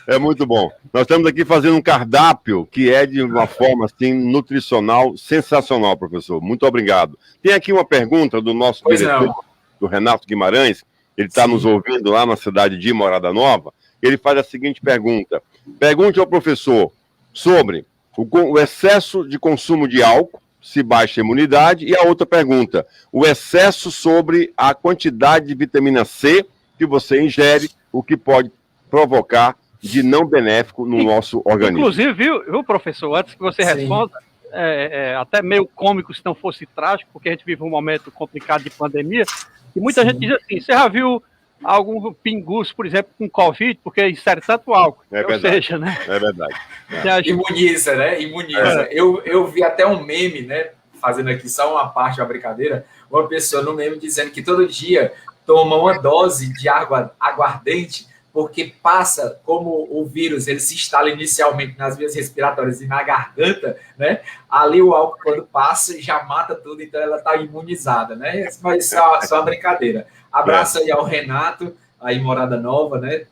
É muito bom. Nós estamos aqui fazendo um cardápio que é de uma forma assim, nutricional sensacional, professor. Muito obrigado. Tem aqui uma pergunta do nosso diretor, do Renato Guimarães. Ele está nos ouvindo lá na cidade de Morada Nova. Ele faz a seguinte pergunta. Pergunte ao professor sobre o excesso de consumo de álcool, se baixa a imunidade, e a outra pergunta, o excesso sobre a quantidade de vitamina C que você ingere, o que pode provocar de não benéfico no nosso organismo. Inclusive, viu, professor, antes que você responda, até meio cômico se não fosse trágico, porque a gente vive um momento complicado de pandemia, e muita gente diz assim, você já viu algum pinguço, por exemplo, com Covid, porque insere tanto álcool. É verdade. Ou seja, né? É verdade. Imuniza, né? Imuniza. Eu vi até um meme, né? Fazendo aqui só uma parte, uma brincadeira, uma pessoa no meme dizendo que todo dia toma uma dose de água aguardente porque passa, como o vírus, ele se instala inicialmente nas vias respiratórias e na garganta, né? Ali o álcool, quando passa, já mata tudo, então ela está imunizada, né? Mas só uma brincadeira. Abraço aí ao Renato, aí Morada Nova, né?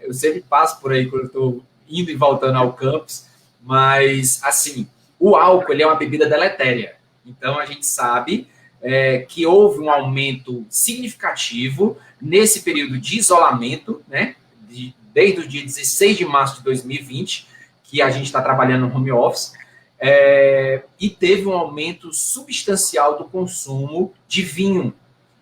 Eu sempre passo por aí quando eu estou indo e voltando ao campus, mas, assim, o álcool, ele é uma bebida deletéria. Então, a gente sabe que houve um aumento significativo nesse período de isolamento, né? Desde o dia 16 de março de 2020, que a gente está trabalhando no home office, e teve um aumento substancial do consumo de vinho.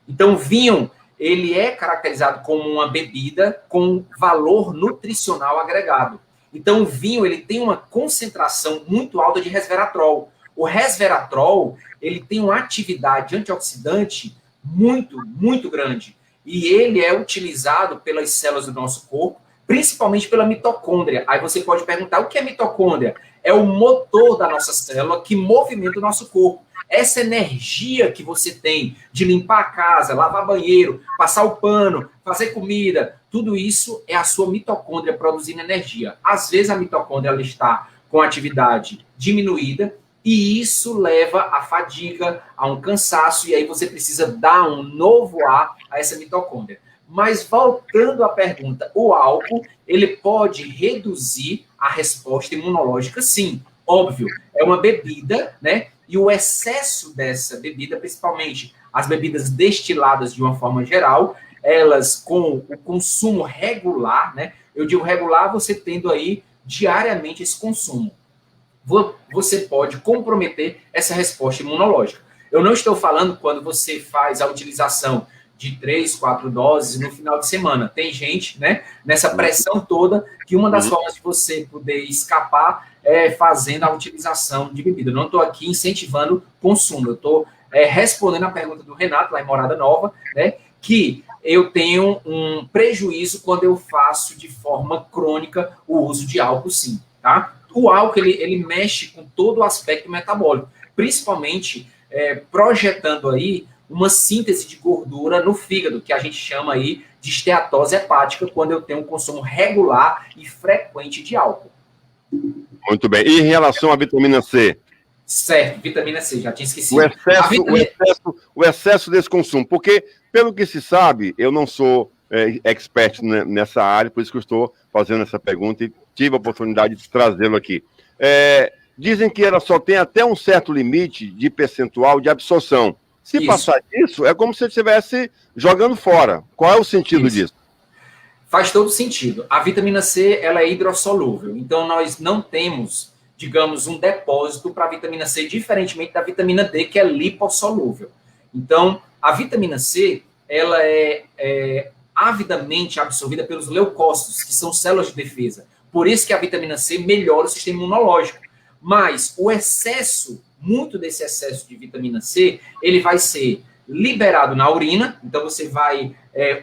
Então, o vinho, ele é caracterizado como uma bebida com valor nutricional agregado. Então, o vinho, ele tem uma concentração muito alta de resveratrol. O resveratrol, ele tem uma atividade antioxidante muito, muito grande. E ele é utilizado pelas células do nosso corpo, principalmente pela mitocôndria. Aí você pode perguntar, o que é mitocôndria? É o motor da nossa célula que movimenta o nosso corpo. Essa energia que você tem de limpar a casa, lavar banheiro, passar o pano, fazer comida, tudo isso é a sua mitocôndria produzindo energia. Às vezes a mitocôndria ela está com atividade diminuída e isso leva à fadiga, a um cansaço, e aí você precisa dar um novo ar a essa mitocôndria. Mas voltando à pergunta, o álcool, ele pode reduzir a resposta imunológica? Sim, óbvio. É uma bebida, né? E o excesso dessa bebida, principalmente as bebidas destiladas de uma forma geral, elas com o consumo regular, né? Eu digo regular, você tendo aí diariamente esse consumo. Você pode comprometer essa resposta imunológica. Eu não estou falando quando você faz a utilização de 3, 4 doses no final de semana. Tem gente, né, nessa pressão toda, que uma das formas de você poder escapar é fazendo a utilização de bebida. Eu não estou aqui incentivando consumo, eu estou respondendo a pergunta do Renato, lá em Morada Nova, né, que eu tenho um prejuízo quando eu faço de forma crônica o uso de álcool, sim, tá? O álcool, ele mexe com todo o aspecto metabólico, principalmente projetando aí uma síntese de gordura no fígado, que a gente chama aí de esteatose hepática, quando eu tenho um consumo regular e frequente de álcool. Muito bem. E em relação à vitamina C? Certo, vitamina C, já tinha esquecido. O excesso desse consumo, porque, pelo que se sabe, eu não sou expert nessa área, por isso que eu estou fazendo essa pergunta e tive a oportunidade de trazê-lo aqui. Dizem que ela só tem até um certo limite de percentual de absorção. Se passar disso, é como se você estivesse jogando fora. Qual é o sentido disso? Faz todo sentido. A vitamina C, ela é hidrossolúvel. Então, nós não temos, digamos, um depósito para a vitamina C, diferentemente da vitamina D, que é lipossolúvel. Então, a vitamina C, ela é avidamente absorvida pelos leucócitos, que são células de defesa. Por isso que a vitamina C melhora o sistema imunológico. Mas o excesso, muito desse excesso de vitamina C, ele vai ser liberado na urina, então você vai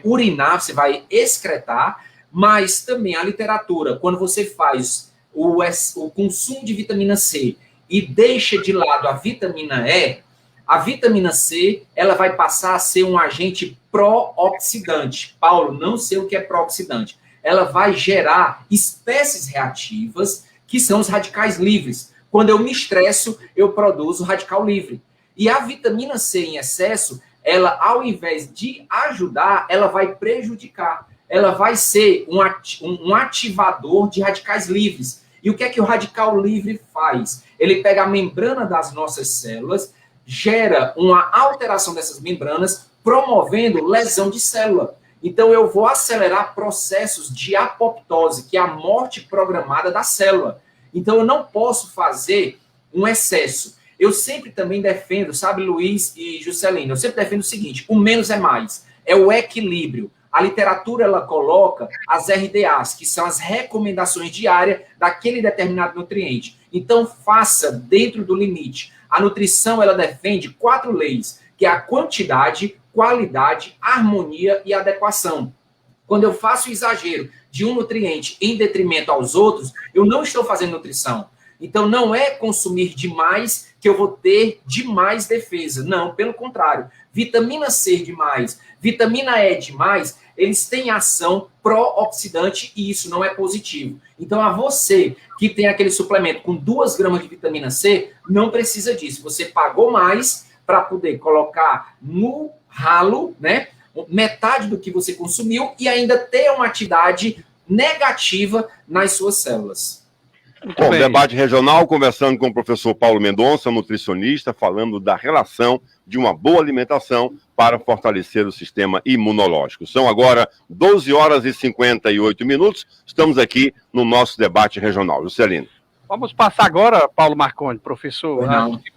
urinar, você vai excretar, mas também a literatura, quando você faz o consumo de vitamina C e deixa de lado a vitamina E, a vitamina C, ela vai passar a ser um agente pró-oxidante. Paulo, não sei o que é pró-oxidante. Ela vai gerar espécies reativas, que são os radicais livres. Quando eu me estresso, eu produzo radical livre. E a vitamina C em excesso, ela, ao invés de ajudar, ela vai prejudicar. Ela vai ser um ativador de radicais livres. E o que é que o radical livre faz? Ele pega a membrana das nossas células, gera uma alteração dessas membranas, promovendo lesão de célula. Então, eu vou acelerar processos de apoptose, que é a morte programada da célula. Então, eu não posso fazer um excesso. Eu sempre também defendo, sabe, Luiz e Juscelino, eu sempre defendo o seguinte, o menos é mais, é o equilíbrio. A literatura, ela coloca as RDAs, que são as recomendações diárias daquele determinado nutriente. Então, faça dentro do limite. A nutrição, ela defende 4 leis, que é a quantidade, qualidade, harmonia e adequação. Quando eu faço o exagero de um nutriente em detrimento aos outros, eu não estou fazendo nutrição. Então, não é consumir demais que eu vou ter demais defesa. Não, pelo contrário. Vitamina C demais, vitamina E demais, eles têm ação pró-oxidante e isso não é positivo. Então, a você que tem aquele suplemento com 2 gramas de vitamina C, não precisa disso. Você pagou mais para poder colocar no ralo, né, metade do que você consumiu e ainda ter uma atividade negativa nas suas células. Bom, debate regional, conversando com o professor Paulo Mendonça, nutricionista, falando da relação de uma boa alimentação para fortalecer o sistema imunológico. São agora 12 horas e 58 minutos, estamos aqui no nosso debate regional. Juscelino. Vamos passar agora, Paulo Marconi, professor,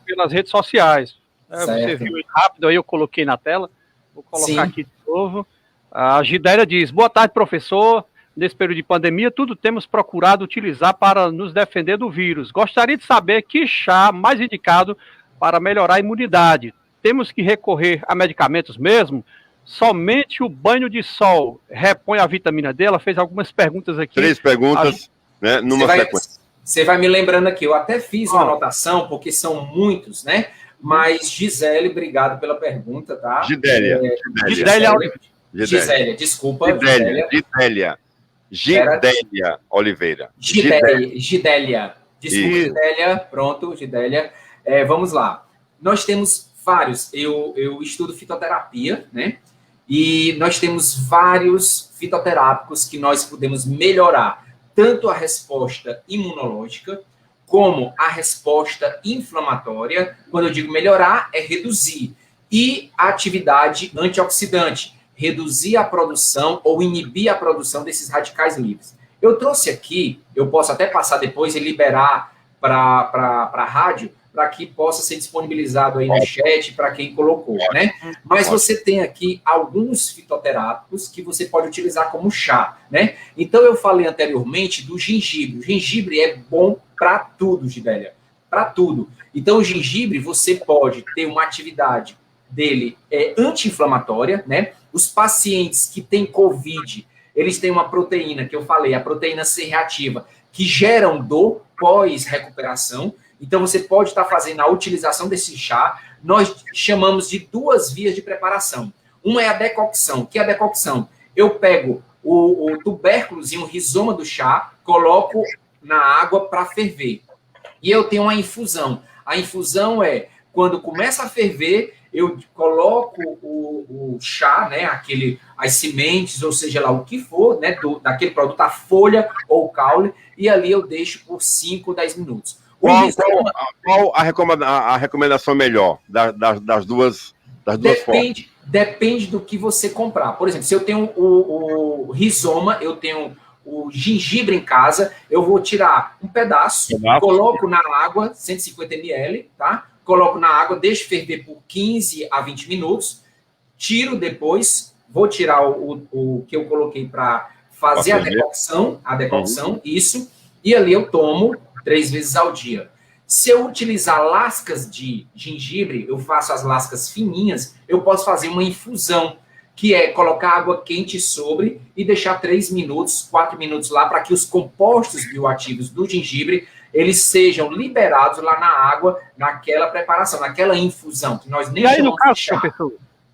pelas redes sociais. Você viu rápido aí, eu coloquei na tela, vou colocar aqui de novo. A Gidélia diz, boa tarde, professor. Nesse período de pandemia, tudo temos procurado utilizar para nos defender do vírus. Gostaria de saber que chá mais indicado para melhorar a imunidade. Temos que recorrer a medicamentos mesmo? Somente o banho de sol repõe a vitamina D? Ela fez algumas perguntas aqui. 3 perguntas, né, numa sequência. Você vai me lembrando aqui, eu até fiz uma anotação, porque são muitos, né? Mas, Gisele, obrigado pela pergunta, tá? Gisélia, desculpa. Gidélia Oliveira. Gidélia. Desculpa, Gidélia. Pronto, Gidélia. Vamos lá. Nós temos vários. Eu estudo fitoterapia, né? E nós temos vários fitoterápicos que nós podemos melhorar tanto a resposta imunológica como a resposta inflamatória. Quando eu digo melhorar, é reduzir. E a atividade antioxidante. Reduzir a produção ou inibir a produção desses radicais livres. Eu trouxe aqui, eu posso até passar depois e liberar para a rádio, para que possa ser disponibilizado aí no chat para quem colocou, né? Mas você tem aqui alguns fitoterápicos que você pode utilizar como chá, né? Então, eu falei anteriormente do gengibre. O gengibre é bom para tudo, Gibélia, para tudo. Então, o gengibre, você pode ter uma atividade dele anti-inflamatória, né? Os pacientes que têm COVID, eles têm uma proteína, que eu falei, a proteína C reativa, que geram dor pós-recuperação. Então, você pode estar fazendo a utilização desse chá. Nós chamamos de 2 vias de preparação. Uma é a decocção. O que é a decocção? Eu pego o tubérculos e um rizoma do chá, coloco na água para ferver. E eu tenho uma infusão. A infusão é, quando começa a ferver, eu coloco o chá, né, as sementes, ou seja lá o que for, né, daquele produto, a folha ou o caule, e ali eu deixo por 5 ou 10 minutos. Qual a recomendação melhor das duas formas? Depende do que você comprar. Por exemplo, se eu tenho o rizoma, eu tenho o gengibre em casa, eu vou tirar um pedaço, coloco na água, 150 ml, tá? Coloco na água, deixo ferver por 15 a 20 minutos, tiro depois, vou tirar o que eu coloquei para fazer a decocção, isso, e ali eu tomo 3 vezes ao dia. Se eu utilizar lascas de gengibre, eu faço as lascas fininhas, eu posso fazer uma infusão, que é colocar água quente sobre e deixar 3 minutos, 4 minutos lá, para que os compostos bioativos do gengibre eles sejam liberados lá na água, naquela preparação, naquela infusão, que nós nem chamamos de chá. E aí, no caso,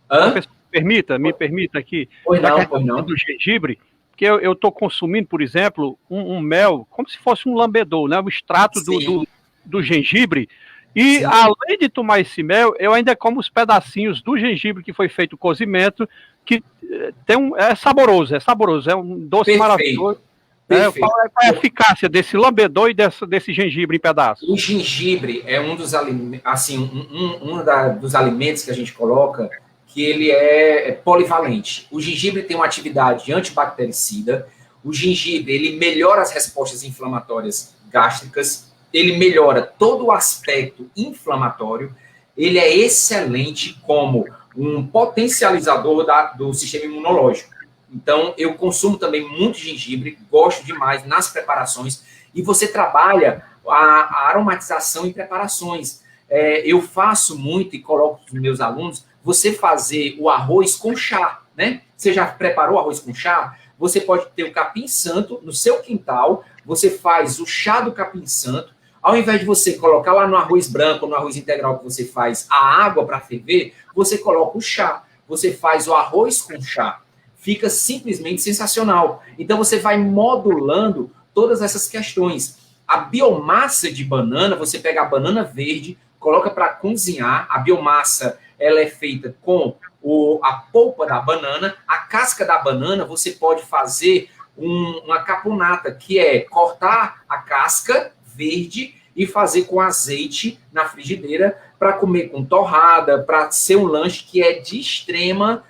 professor, me permita aqui, pois não. Do gengibre, que eu estou consumindo, por exemplo, um mel, como se fosse um lambedor, né? O extrato do gengibre, e sim, além de tomar esse mel, eu ainda como os pedacinhos do gengibre que foi feito o cozimento, que é saboroso, é um doce maravilhoso. Qual é a eficácia desse lambedor e desse gengibre em pedaços? O gengibre é um dos alimentos, assim, dos alimentos que a gente coloca, que ele é polivalente. O gengibre tem uma atividade antibactericida, o gengibre ele melhora as respostas inflamatórias gástricas, ele melhora todo o aspecto inflamatório, ele é excelente como um potencializador do sistema imunológico. Então, eu consumo também muito gengibre, gosto demais nas preparações, e você trabalha a aromatização em preparações. Eu faço muito e coloco para os meus alunos, você fazer o arroz com chá, né? Você já preparou arroz com chá? Você pode ter o capim santo no seu quintal, você faz o chá do capim santo, Ao invés de você colocar lá no arroz branco, no arroz integral que você faz a água para ferver, você coloca o chá. Você faz o arroz com chá. Fica simplesmente sensacional. Então, você vai modulando todas essas questões. A biomassa de banana, você pega a banana verde, coloca para cozinhar. A biomassa, ela é feita com a polpa da banana. A casca da banana, você pode fazer uma caponata, que é cortar a casca verde e fazer com azeite na frigideira para comer com torrada, para ser um lanche que é de extrema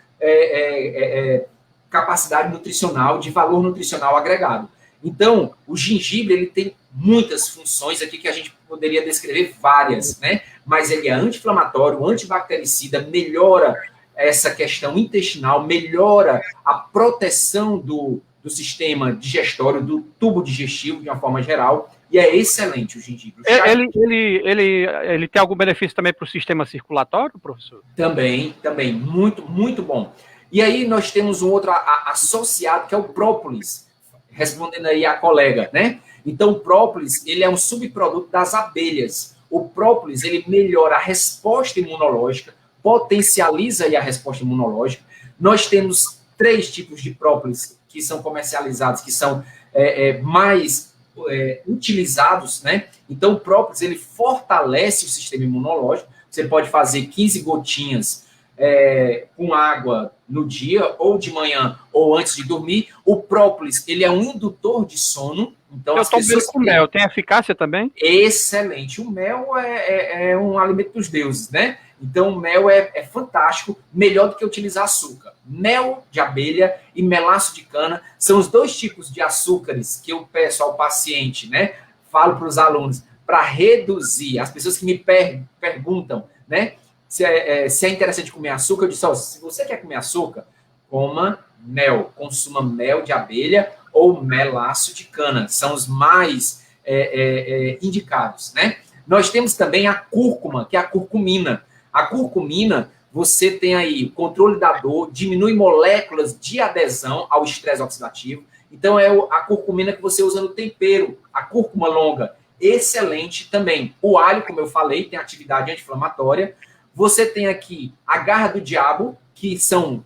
capacidade nutricional, de valor nutricional agregado. Então, o gengibre, ele tem muitas funções aqui que a gente poderia descrever várias, né? Mas ele é anti-inflamatório, antibactericida, melhora essa questão intestinal, melhora a proteção do sistema digestório, do tubo digestivo, de uma forma geral, e é excelente o gengibre. Ele tem algum benefício também para o sistema circulatório, professor? Também, muito, muito bom. E aí nós temos um outro associado, que é o própolis, respondendo aí a colega, né? Então, o própolis, ele é um subproduto das abelhas. O própolis, ele melhora a resposta imunológica, potencializa aí a resposta imunológica. Nós temos 3 tipos de própolis que são comercializados, que são mais utilizados, né? Então, o própolis, ele fortalece o sistema imunológico. Você pode fazer 15 gotinhas com água no dia, ou de manhã, ou antes de dormir. O própolis, ele é um indutor de sono. Então, eu tomo com mel, tem eficácia também? Excelente. O mel é um alimento dos deuses, né? Então, o mel é fantástico, melhor do que utilizar açúcar. Mel de abelha e melaço de cana são os 2 tipos de açúcares que eu peço ao paciente, né? Falo para os alunos, para reduzir. As pessoas que me perguntam, né? Se é interessante comer açúcar, eu disse, se você quer comer açúcar, coma mel, consuma mel de abelha ou melaço de cana, são os mais indicados, né? Nós temos também a cúrcuma, que é a curcumina. A curcumina, você tem aí o controle da dor, diminui moléculas de adesão ao estresse oxidativo. Então, é a curcumina que você usa no tempero, a cúrcuma longa, excelente também. O alho, como eu falei, tem atividade anti-inflamatória. Você tem aqui a garra do diabo, que são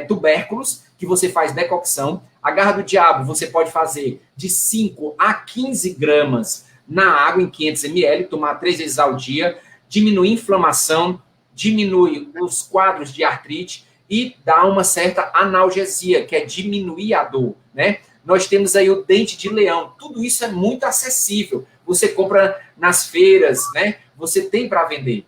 tubérculos, que você faz decocção. A garra do diabo você pode fazer de 5 a 15 gramas na água, em 500 ml, tomar 3 vezes ao dia, diminui inflamação, diminui os quadros de artrite e dá uma certa analgesia, que é diminuir a dor, né? Nós temos aí o dente de leão. Tudo isso é muito acessível. Você compra nas feiras, né? Você tem para vender.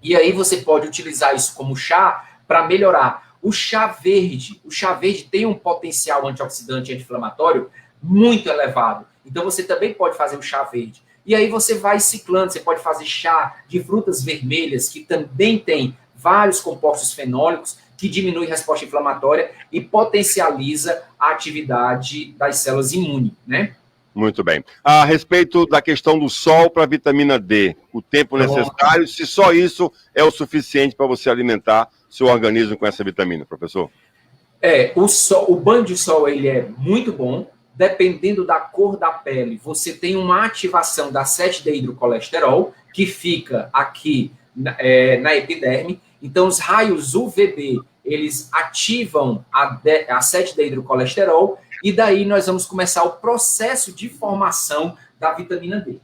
E aí você pode utilizar isso como chá para melhorar. O chá verde tem um potencial antioxidante e anti-inflamatório muito elevado. Então você também pode fazer o chá verde. E aí você vai ciclando, você pode fazer chá de frutas vermelhas, que também tem vários compostos fenólicos, que diminui a resposta inflamatória e potencializa a atividade das células imunes, né? Muito bem. A respeito da questão do sol para a vitamina D, o tempo necessário, se só isso é o suficiente para você alimentar seu organismo com essa vitamina, professor? O banho de sol, ele é muito bom. Dependendo da cor da pele, você tem uma ativação da 7-deidrocolesterol, que fica aqui na epiderme. Então, os raios UVB, eles ativam a 7-deidrocolesterol, e daí nós vamos começar o processo de formação da vitamina D.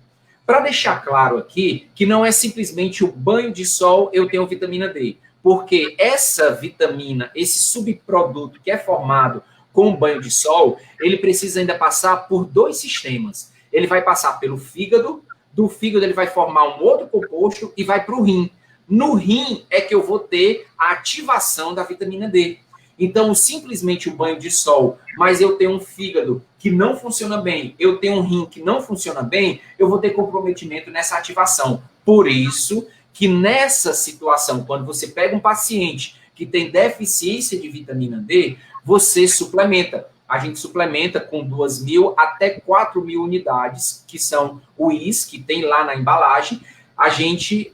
Para deixar claro aqui, que não é simplesmente o banho de sol, eu tenho vitamina D, porque essa vitamina, esse subproduto que é formado com o banho de sol, ele precisa ainda passar por 2 sistemas. Ele vai passar pelo fígado, do fígado ele vai formar um outro composto e vai para o rim. No rim é que eu vou ter a ativação da vitamina D. Então, simplesmente o banho de sol, mas eu tenho um fígado que não funciona bem, eu tenho um rim que não funciona bem, eu vou ter comprometimento nessa ativação. Por isso que nessa situação, quando você pega um paciente que tem deficiência de vitamina D, você suplementa. A gente suplementa com 2.000 até 4.000 unidades, que são o IS, que tem lá na embalagem.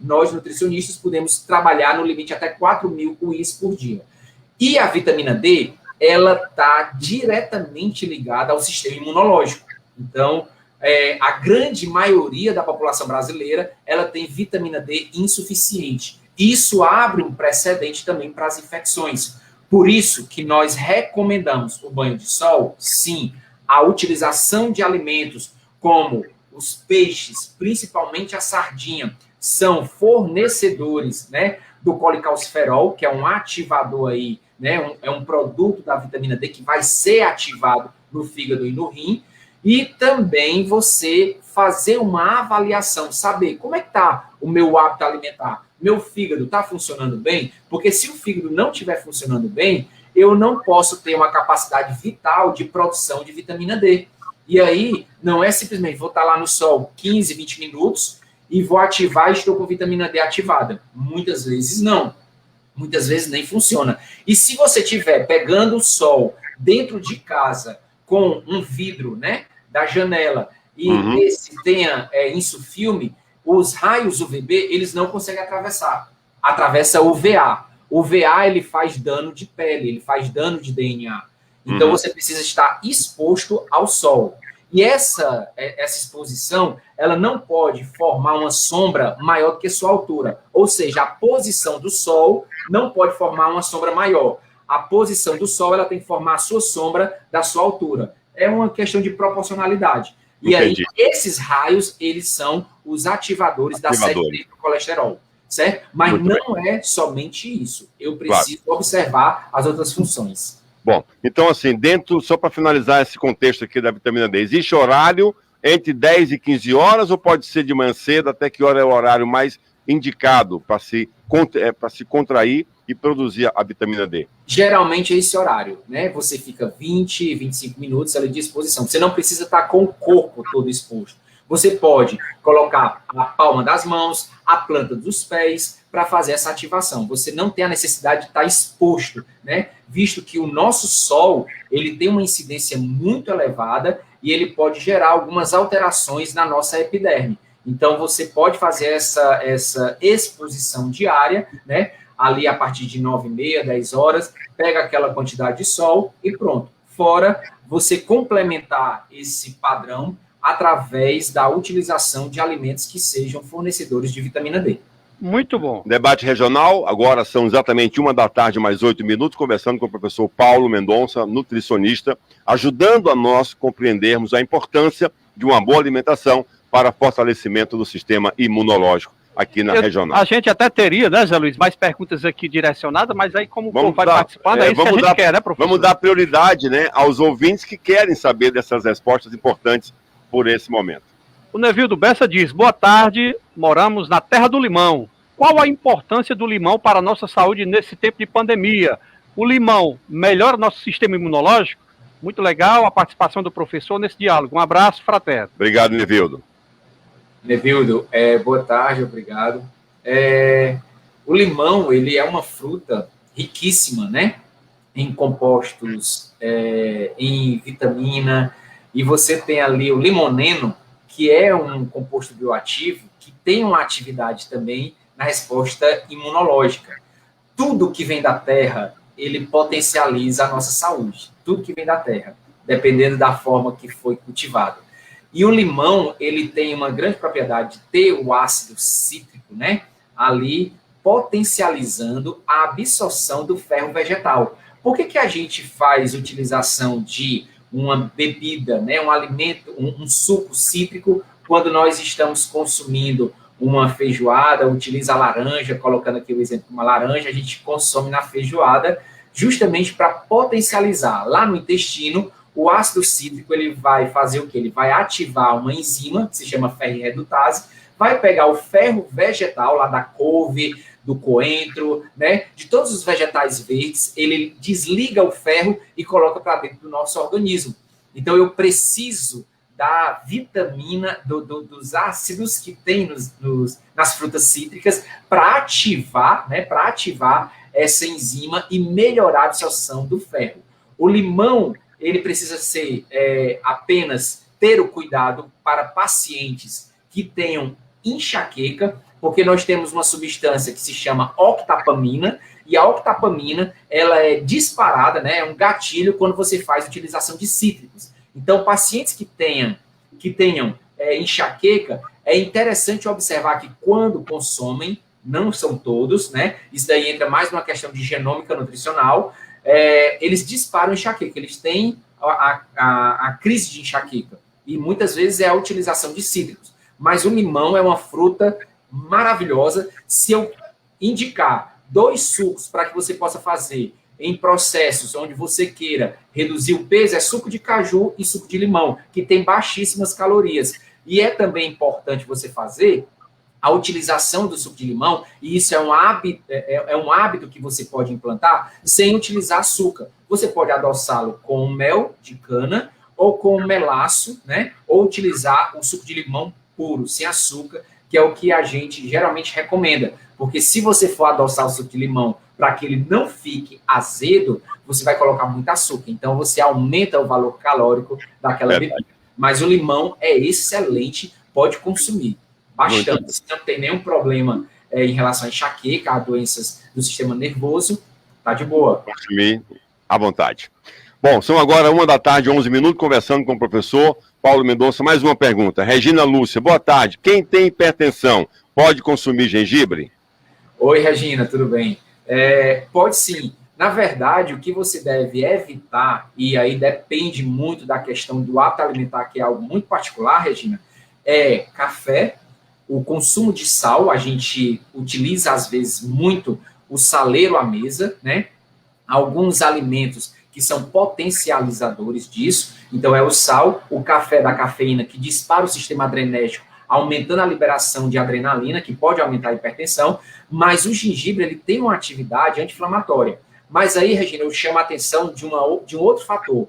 Nós nutricionistas, podemos trabalhar no limite até 4.000 UIs por dia. E a vitamina D, ela está diretamente ligada ao sistema imunológico. Então, a grande maioria da população brasileira, ela tem vitamina D insuficiente. Isso abre um precedente também para as infecções. Por isso que nós recomendamos o banho de sol, sim, a utilização de alimentos como os peixes, principalmente a sardinha, são fornecedores, né, do colicalciferol, que é um ativador aí, né, é um produto da vitamina D que vai ser ativado no fígado e no rim, e também você fazer uma avaliação, saber como é que está o meu hábito alimentar, meu fígado está funcionando bem? Porque se o fígado não estiver funcionando bem, eu não posso ter uma capacidade vital de produção de vitamina D. E aí, não é simplesmente vou estar lá no sol 15, 20 minutos e vou ativar e estou com vitamina D ativada. Muitas vezes não. Muitas vezes nem funciona. E se você estiver pegando o sol dentro de casa com um vidro, né, da janela e esse tenha insufilme, os raios UVB, eles não conseguem atravessar. Atravessa o UVA. O UVA, ele faz dano de pele, ele faz dano de DNA. Então, você precisa estar exposto ao sol. E essa exposição, ela não pode formar uma sombra maior do que sua altura. Ou seja, a posição do sol não pode formar uma sombra maior. A posição do sol, ela tem que formar a sua sombra da sua altura. É uma questão de proporcionalidade. E Entendi. aí, esses raios, eles são os ativadores da sede do colesterol, certo? Mas Muito não é somente isso. Eu preciso observar as outras funções. Bom, então assim, só para finalizar esse contexto aqui da vitamina D, existe horário entre 10 e 15 horas ou pode ser de manhã cedo? Até que hora é o horário mais indicado para se contrair e produzir a vitamina D? Geralmente é esse horário, né? Você fica 20, 25 minutos ali de exposição. Você não precisa estar com o corpo todo exposto. Você pode colocar a palma das mãos, a planta dos pés, para fazer essa ativação. Você não tem a necessidade de estar exposto, né? Visto que o nosso sol, ele tem uma incidência muito elevada e ele pode gerar algumas alterações na nossa epiderme. Então, você pode fazer essa exposição diária, né? Ali a partir de 9h30, 10 horas, pega aquela quantidade de sol e pronto. Fora você complementar esse padrão através da utilização de alimentos que sejam fornecedores de vitamina D. Muito bom. Debate regional, agora são exatamente 13h mais 8 minutos, conversando com o professor Paulo Mendonça, nutricionista, ajudando a nós compreendermos a importância de uma boa alimentação para fortalecimento do sistema imunológico aqui na regional. A gente até teria, né, Zé Luiz, mais perguntas aqui direcionadas, mas aí como o povo vai participando, é isso que a gente quer, né, professor? Vamos dar prioridade, né, aos ouvintes que querem saber dessas respostas importantes por esse momento. O Nevildo Bessa diz, boa tarde, moramos na terra do limão. Qual a importância do limão para a nossa saúde nesse tempo de pandemia? O limão melhora nosso sistema imunológico? Muito legal a participação do professor nesse diálogo. Um abraço fraterno. Obrigado, Nevildo. Nevildo, boa tarde, obrigado. O limão, ele é uma fruta riquíssima, né? Em compostos, em vitamina, e você tem ali o limoneno, que é um composto bioativo, que tem uma atividade também na resposta imunológica. Tudo que vem da terra, ele potencializa a nossa saúde. Tudo que vem da terra, dependendo da forma que foi cultivado. E o limão, ele tem uma grande propriedade de ter o ácido cítrico, né? Ali, potencializando a absorção do ferro vegetal. Por que a gente faz utilização de uma bebida, né? Um alimento, um suco cítrico, quando nós estamos consumindo uma feijoada, utiliza a laranja, colocando aqui o exemplo de uma laranja, a gente consome na feijoada, justamente para potencializar lá no intestino. O ácido cítrico, ele vai fazer o quê? Ele vai ativar uma enzima, que se chama ferrirredutase, vai pegar o ferro vegetal, lá da couve, do coentro, né? De todos os vegetais verdes, ele desliga o ferro e coloca para dentro do nosso organismo. Então, eu preciso da vitamina, dos ácidos que tem nas frutas cítricas para ativar, né? Para ativar essa enzima e melhorar a absorção do ferro. O limão, ele precisa ser apenas ter o cuidado para pacientes que tenham enxaqueca, porque nós temos uma substância que se chama octapamina, e a octapamina, ela é disparada, né, é um gatilho quando você faz utilização de cítricos. Então, pacientes que tenham que tenham enxaqueca, é interessante observar que quando consomem, não são todos, né? Isso daí entra mais numa questão de genômica nutricional, eles disparam enxaqueca, eles têm a crise de enxaqueca. E muitas vezes é a utilização de cítricos. Mas o limão é uma fruta maravilhosa. Se eu indicar 2 sucos para que você possa fazer em processos onde você queira reduzir o peso, é suco de caju e suco de limão, que tem baixíssimas calorias. E é também importante você fazer a utilização do suco de limão, e isso é um hábito que você pode implantar sem utilizar açúcar. Você pode adoçá-lo com mel de cana ou com melaço, né? Ou utilizar o suco de limão puro, sem açúcar, que é o que a gente geralmente recomenda. Porque se você for adoçar o suco de limão para que ele não fique azedo, você vai colocar muito açúcar. Então, você aumenta o valor calórico daquela bebida. Mas o limão é excelente, pode consumir bastante. Se não tem nenhum problema em relação a enxaqueca, a doenças do sistema nervoso, tá de boa. Consumir à vontade. Bom, são agora 13h, 11 minutos, conversando com o professor Paulo Mendonça. Mais uma pergunta. Regina Lúcia, boa tarde. Quem tem hipertensão pode consumir gengibre? Oi, Regina, tudo bem? Pode sim. Na verdade, o que você deve evitar, e aí depende muito da questão do hábito alimentar, que é algo muito particular, Regina, é café, o consumo de sal. A gente utiliza, às vezes, muito o saleiro à mesa, né? Alguns alimentos que são potencializadores disso. Então, é o sal, o café da cafeína, que dispara o sistema adrenérgico, aumentando a liberação de adrenalina, que pode aumentar a hipertensão, mas o gengibre ele tem uma atividade anti-inflamatória. Mas aí, Regina, eu chamo a atenção de um outro fator,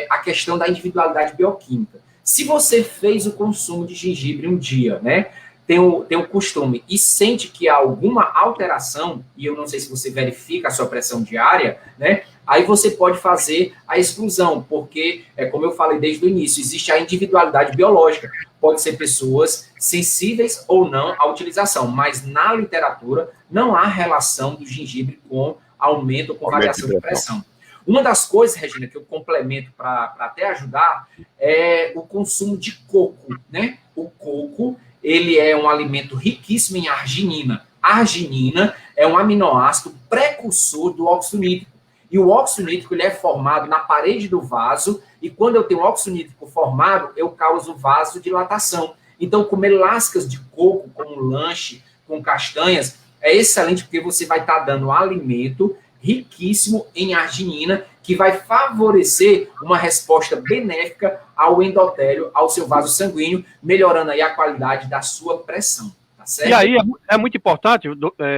a questão da individualidade bioquímica. Se você fez o consumo de gengibre um dia, né, tem o costume e sente que há alguma alteração, e eu não sei se você verifica a sua pressão diária, né, aí você pode fazer a exclusão, porque, como eu falei desde o início, existe a individualidade biológica. Pode ser pessoas sensíveis ou não à utilização, mas na literatura não há relação do gengibre com aumento ou com variação de pressão. Uma das coisas, Regina, que eu complemento para até ajudar é o consumo de coco, né? O coco, ele é um alimento riquíssimo em arginina. A arginina é um aminoácido precursor do óxido nítrico. E o óxido nítrico ele é formado na parede do vaso, e quando eu tenho óxido nítrico formado, eu causo vasodilatação. Então, comer lascas de coco como lanche, com castanhas, é excelente porque você vai estar dando um alimento riquíssimo em arginina, que vai favorecer uma resposta benéfica ao endotélio, ao seu vaso sanguíneo, melhorando aí a qualidade da sua pressão. Tá certo? E aí é muito importante,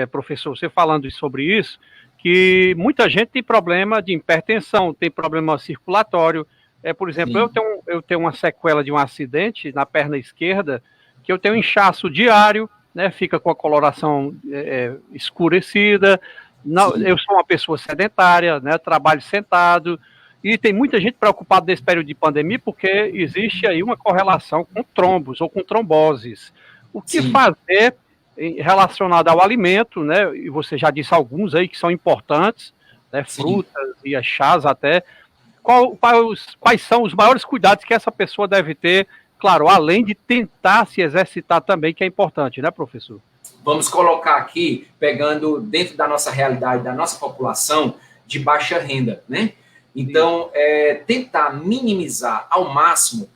professor, você falando sobre isso, que muita gente tem problema de hipertensão, tem problema circulatório. Por exemplo, eu tenho uma sequela de um acidente na perna esquerda, que eu tenho inchaço diário, né, fica com a coloração escurecida. Não, eu sou uma pessoa sedentária, né, trabalho sentado, e tem muita gente preocupada nesse período de pandemia porque existe aí uma correlação com trombos ou com tromboses. O que fazer relacionado ao alimento, né? E você já disse alguns aí que são importantes, né? Frutas e chás até. Quais são os maiores cuidados que essa pessoa deve ter, claro, além de tentar se exercitar também, que é importante, né, professor? Vamos colocar aqui, pegando dentro da nossa realidade, da nossa população de baixa renda, né? Então, tentar minimizar ao máximo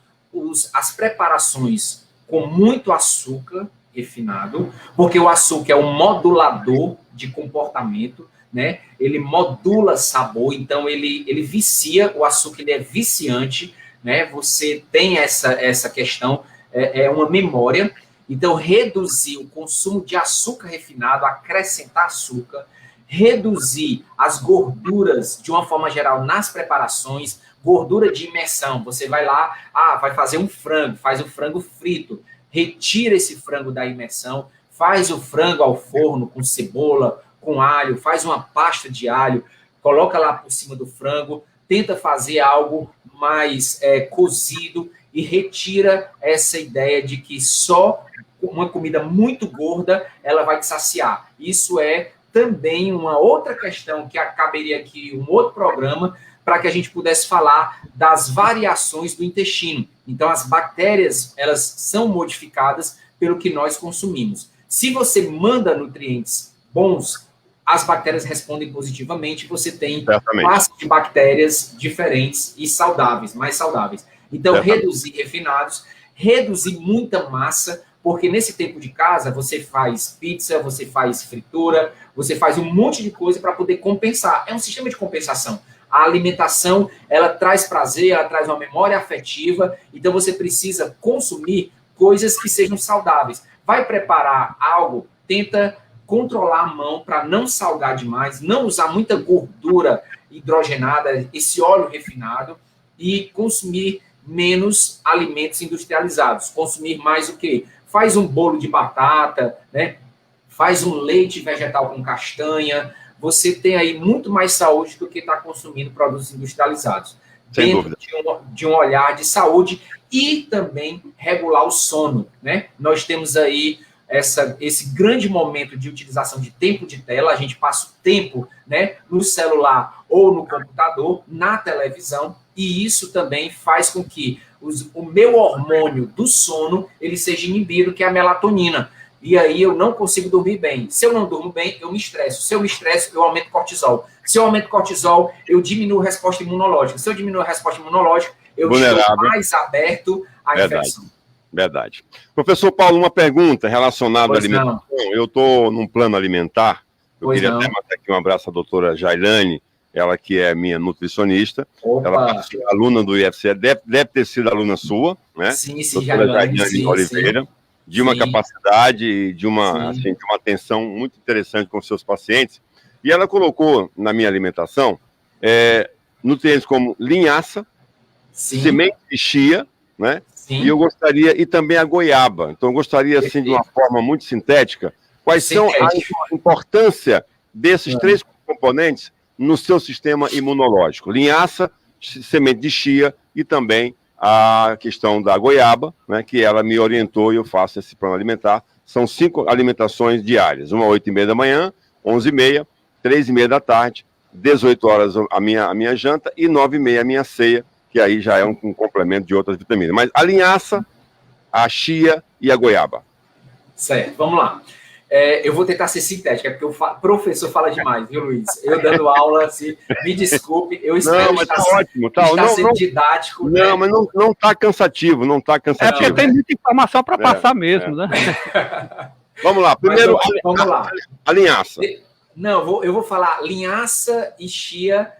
as preparações com muito açúcar refinado, porque o açúcar é um modulador de comportamento, né? Ele modula sabor, então ele vicia, o açúcar ele é viciante, né? Você tem essa questão, é uma memória. Então, reduzir o consumo de açúcar refinado, acrescentar açúcar, reduzir as gorduras, de uma forma geral, nas preparações, gordura de imersão. Você vai lá, vai fazer um frango, faz o frango frito, retira esse frango da imersão, faz o frango ao forno com cebola, com alho, faz uma pasta de alho, coloca lá por cima do frango, tenta fazer algo mais cozido e retira essa ideia de que só uma comida muito gorda ela vai te saciar. Isso é também uma outra questão que caberia aqui um outro programa para que a gente pudesse falar das variações do intestino. Então, as bactérias, elas são modificadas pelo que nós consumimos. Se você manda nutrientes bons, as bactérias respondem positivamente, você tem classes de bactérias diferentes e saudáveis, mais saudáveis. Então, reduzir refinados, reduzir muita massa, porque nesse tempo de casa, você faz pizza, você faz fritura, você faz um monte de coisa para poder compensar. É um sistema de compensação. A alimentação, ela traz prazer, ela traz uma memória afetiva, então você precisa consumir coisas que sejam saudáveis. Vai preparar algo, tenta controlar a mão para não salgar demais, não usar muita gordura hidrogenada, esse óleo refinado, e consumir menos alimentos industrializados. Consumir mais o quê? Faz um bolo de batata, né? Faz um leite vegetal com castanha. Você tem aí muito mais saúde do que está consumindo produtos industrializados. Sem dentro dúvida. De um olhar de saúde e também regular o sono, né? Nós temos aí esse grande momento de utilização de tempo de tela, a gente passa o tempo, né, no celular ou no computador, na televisão, e isso também faz com que o meu hormônio do sono ele seja inibido, que é a melatonina. E aí eu não consigo dormir bem. Se eu não durmo bem, eu me estresso. Se eu me estresso, eu aumento cortisol. Se eu aumento cortisol, eu diminuo a resposta imunológica. Se eu diminuo a resposta imunológica, eu estou mais aberto à infecção. Verdade. Professor Paulo, uma pergunta relacionada à alimentação. Eu estou num plano alimentar. Eu queria até mandar aqui um abraço à doutora Jailane, ela que é minha nutricionista. Opa. Ela é aluna do IFCE, deve ter sido aluna sua, né? Sim, doutora Jailane Oliveira. De uma capacidade, de uma atenção muito interessante com seus pacientes. E ela colocou na minha alimentação nutrientes como linhaça, semente de chia, né? E eu gostaria, e também a goiaba. Então, eu gostaria, assim, de uma forma muito sintética, quais são a importância desses três componentes no seu sistema imunológico? Linhaça, semente de chia e também a questão da goiaba, né, que ela me orientou e eu faço esse plano alimentar. São 5 alimentações diárias, uma 8h30 da manhã, 11h30, 3h30 da tarde, 18 horas a minha janta e 9h30 a minha ceia, que aí já é um complemento de outras vitaminas. Mas a linhaça, a chia e a goiaba. Certo, vamos lá. Eu vou tentar ser sintética, porque o professor fala demais, viu, Luiz? Eu dando aula, assim, me desculpe, eu espero estar sendo didático. Não, mas não está cansativo, não está cansativo. É porque tem muita informação para passar mesmo, né? Vamos lá, primeiro, vamos lá. A linhaça. Não, eu vou falar linhaça e chia.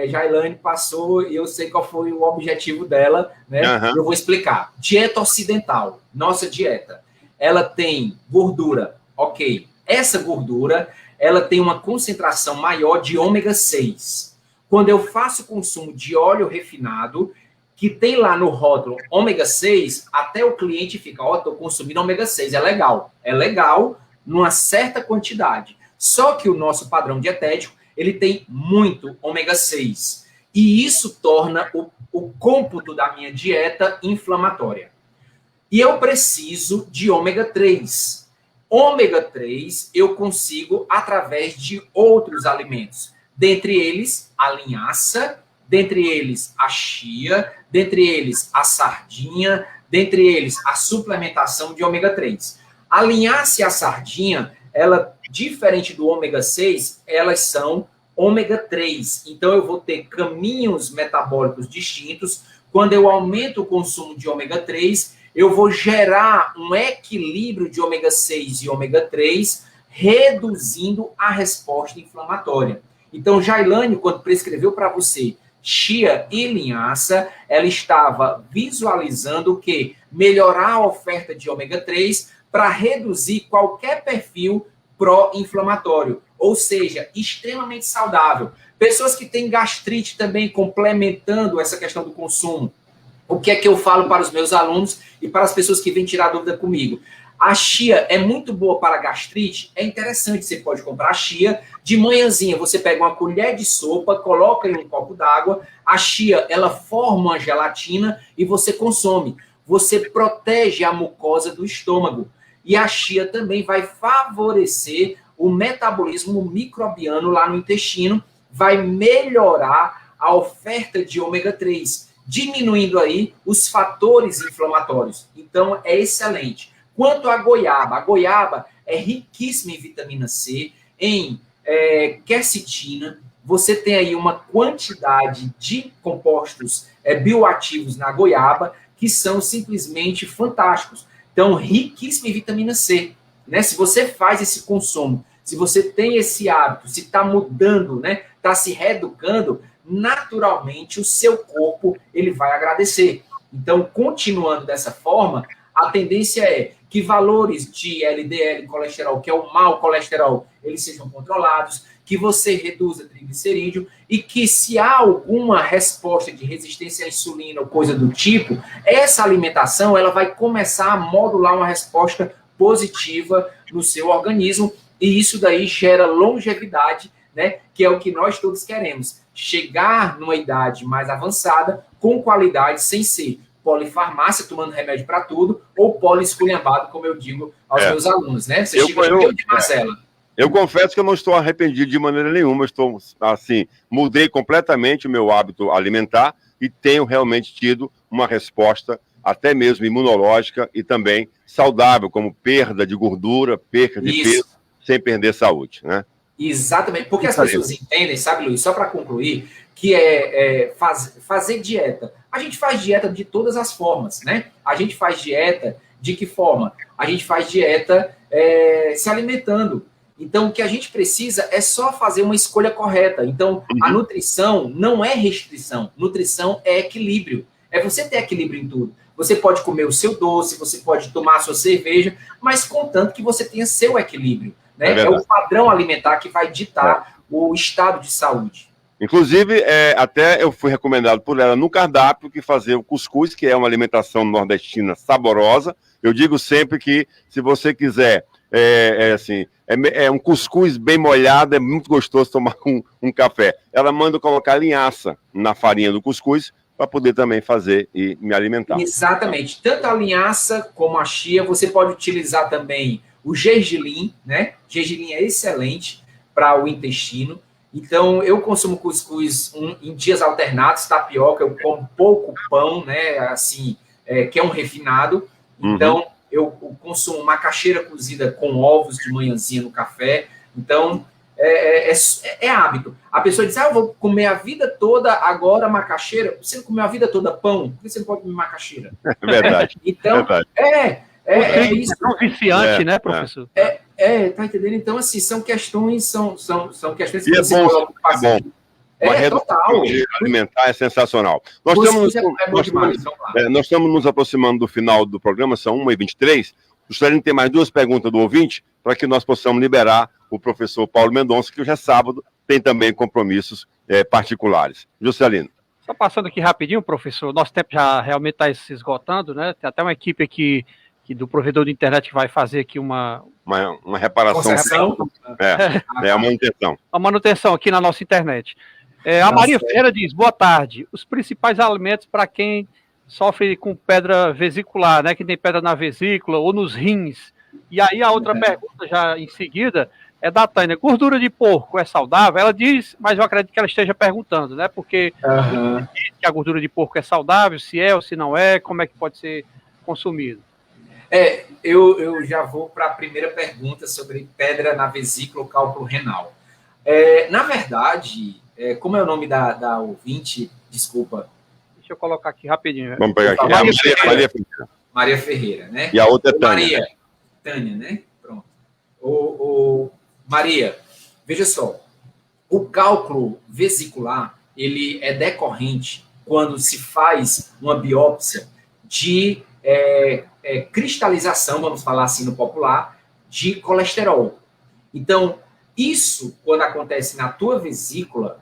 Jailane passou e eu sei qual foi o objetivo dela, né? Eu vou explicar. Dieta ocidental, nossa dieta, ela tem gordura, ok. Essa gordura, ela tem uma concentração maior de ômega 6. Quando eu faço consumo de óleo refinado, que tem lá no rótulo ômega 6, até o cliente fica, estou consumindo ômega 6, é legal numa certa quantidade. Só que o nosso padrão dietético, ele tem muito ômega 6. E isso torna o cômputo da minha dieta inflamatória. E eu preciso de ômega 3. Ômega 3 eu consigo através de outros alimentos. Dentre eles, a linhaça, dentre eles, a chia, dentre eles, a sardinha, dentre eles, a suplementação de ômega 3. A linhaça e a sardinha, ela, diferente do ômega 6, elas são ômega 3. Então, eu vou ter caminhos metabólicos distintos. Quando eu aumento o consumo de ômega 3, eu vou gerar um equilíbrio de ômega 6 e ômega 3, reduzindo a resposta inflamatória. Então, Jailane, quando prescreveu para você chia e linhaça, ela estava visualizando o quê? Melhorar a oferta de ômega 3 para reduzir qualquer perfil pró-inflamatório, ou seja, extremamente saudável. Pessoas que têm gastrite também, complementando essa questão do consumo. O que é que eu falo para os meus alunos e para as pessoas que vêm tirar dúvida comigo? A chia é muito boa para gastrite, é interessante, você pode comprar a chia, de manhãzinha você pega uma colher de sopa, coloca em um copo d'água, a chia, ela forma uma gelatina e você consome. Você protege a mucosa do estômago. E a chia também vai favorecer o metabolismo microbiano lá no intestino, vai melhorar a oferta de ômega 3, diminuindo aí os fatores inflamatórios. Então, é excelente. Quanto à goiaba, a goiaba é riquíssima em vitamina C, em quercetina. Você tem aí uma quantidade de compostos bioativos na goiaba que são simplesmente fantásticos. Então, riquíssima em vitamina C. Né? Se você faz esse consumo, se você tem esse hábito, se está mudando, né? Está se reeducando, naturalmente o seu corpo ele vai agradecer. Então, continuando dessa forma, a tendência é que valores de LDL, colesterol, que é o mau colesterol, eles sejam controlados, que você reduza triglicerídeo e que se há alguma resposta de resistência à insulina ou coisa do tipo, essa alimentação ela vai começar a modular uma resposta positiva no seu organismo e isso daí gera longevidade, né, que é o que nós todos queremos. Chegar numa idade mais avançada, com qualidade, sem ser polifarmácia, tomando remédio para tudo, ou poliesculhambado, como eu digo aos meus alunos, né? Você chega de mazela. Eu confesso que eu não estou arrependido de maneira nenhuma, estou, assim, mudei completamente o meu hábito alimentar e tenho realmente tido uma resposta até mesmo imunológica e também saudável, como perda de gordura, perda de peso, sem perder saúde, né? Exatamente, porque as pessoas entendem, sabe, Luiz, só para concluir, que fazer dieta. A gente faz dieta de todas as formas, né? A gente faz dieta de que forma? A gente faz dieta se alimentando. Então, o que a gente precisa é só fazer uma escolha correta. Então, a nutrição não é restrição. Nutrição é equilíbrio. É você ter equilíbrio em tudo. Você pode comer o seu doce, você pode tomar a sua cerveja, mas contanto que você tenha seu equilíbrio. Né? É o padrão alimentar que vai ditar o estado de saúde. Inclusive, até eu fui recomendado por ela no cardápio que fazer o cuscuz, que é uma alimentação nordestina saborosa. Eu digo sempre que, se você quiser, um cuscuz bem molhado, é muito gostoso tomar um café. Ela manda colocar linhaça na farinha do cuscuz para poder também fazer e me alimentar. Exatamente. Tanto a linhaça como a chia, você pode utilizar também o gergelim, né? Gergelim é excelente para o intestino. Então, eu consumo cuscuz em dias alternados, tapioca, eu como pouco pão, né? Assim, que é um refinado. Então, eu consumo macaxeira cozida com ovos de manhãzinha no café. Então, é hábito. A pessoa diz, eu vou comer a vida toda agora macaxeira. Você não comeu a vida toda pão? Por que você não pode comer macaxeira? É verdade. Então, isso. É um viciante, né, professor? Tá entendendo? Então, assim, são questões que você coloca no paciente. Uma redução total. alimentar é sensacional. Nós estamos nos aproximando do final do programa, são 1h23. Gostaria de ter mais duas perguntas do ouvinte, para que nós possamos liberar o professor Paulo Mendonça, que hoje é sábado, tem também compromissos particulares. Juscelino. Só passando aqui rapidinho, professor, nosso tempo já realmente está se esgotando, né? Tem até uma equipe aqui do provedor de internet que vai fazer aqui uma reparação. Uma manutenção. Uma manutenção aqui na nossa internet. A Maria Ferreira diz, boa tarde, os principais alimentos para quem sofre com pedra vesicular, né, que tem pedra na vesícula ou nos rins. E aí a outra pergunta já em seguida é da Tânia, gordura de porco é saudável? Ela diz, mas eu acredito que ela esteja perguntando, né, porque que a gordura de porco é saudável, se é ou se não é, como é que pode ser consumido? Eu já vou para a primeira pergunta sobre pedra na vesícula ou cálculo renal. Na verdade, como é o nome da ouvinte? Desculpa. Deixa eu colocar aqui rapidinho. Vamos pegar aqui. Maria Ferreira. Maria Ferreira, né? E a outra é Tânia. Tânia, né? Pronto. Maria, veja só. O cálculo vesicular, ele é decorrente quando se faz uma biópsia de cristalização, vamos falar assim no popular, de colesterol. Então, isso, quando acontece na tua vesícula,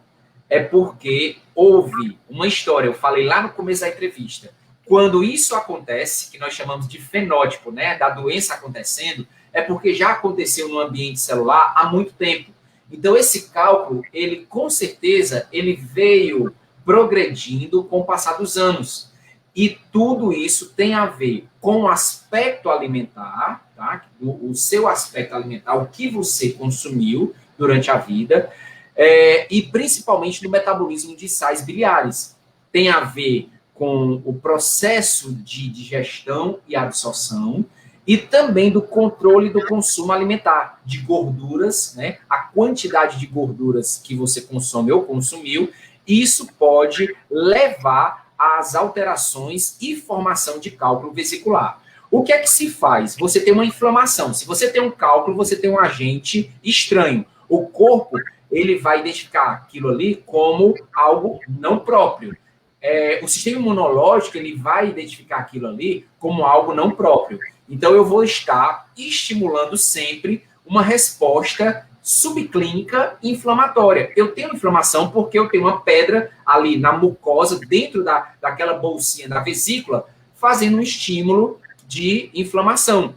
é porque houve uma história, eu falei lá no começo da entrevista, quando isso acontece, que nós chamamos de fenótipo, né, da doença acontecendo, é porque já aconteceu no ambiente celular há muito tempo. Então, esse cálculo, ele com certeza, ele veio progredindo com o passar dos anos. E tudo isso tem a ver com o aspecto alimentar, tá? O seu aspecto alimentar, o que você consumiu durante a vida, e principalmente no metabolismo de sais biliares. Tem a ver com o processo de digestão e absorção e também do controle do consumo alimentar, de gorduras, né? A quantidade de gorduras que você consome ou consumiu, isso pode levar às alterações e formação de cálculo vesicular. O que é que se faz? Você tem uma inflamação. Se você tem um cálculo, você tem um agente estranho. O corpo, ele vai identificar aquilo ali como algo não próprio. O sistema imunológico, ele vai identificar aquilo ali como algo não próprio. Então, eu vou estar estimulando sempre uma resposta subclínica inflamatória. Eu tenho inflamação porque eu tenho uma pedra ali na mucosa, dentro daquela bolsinha da vesícula, fazendo um estímulo de inflamação.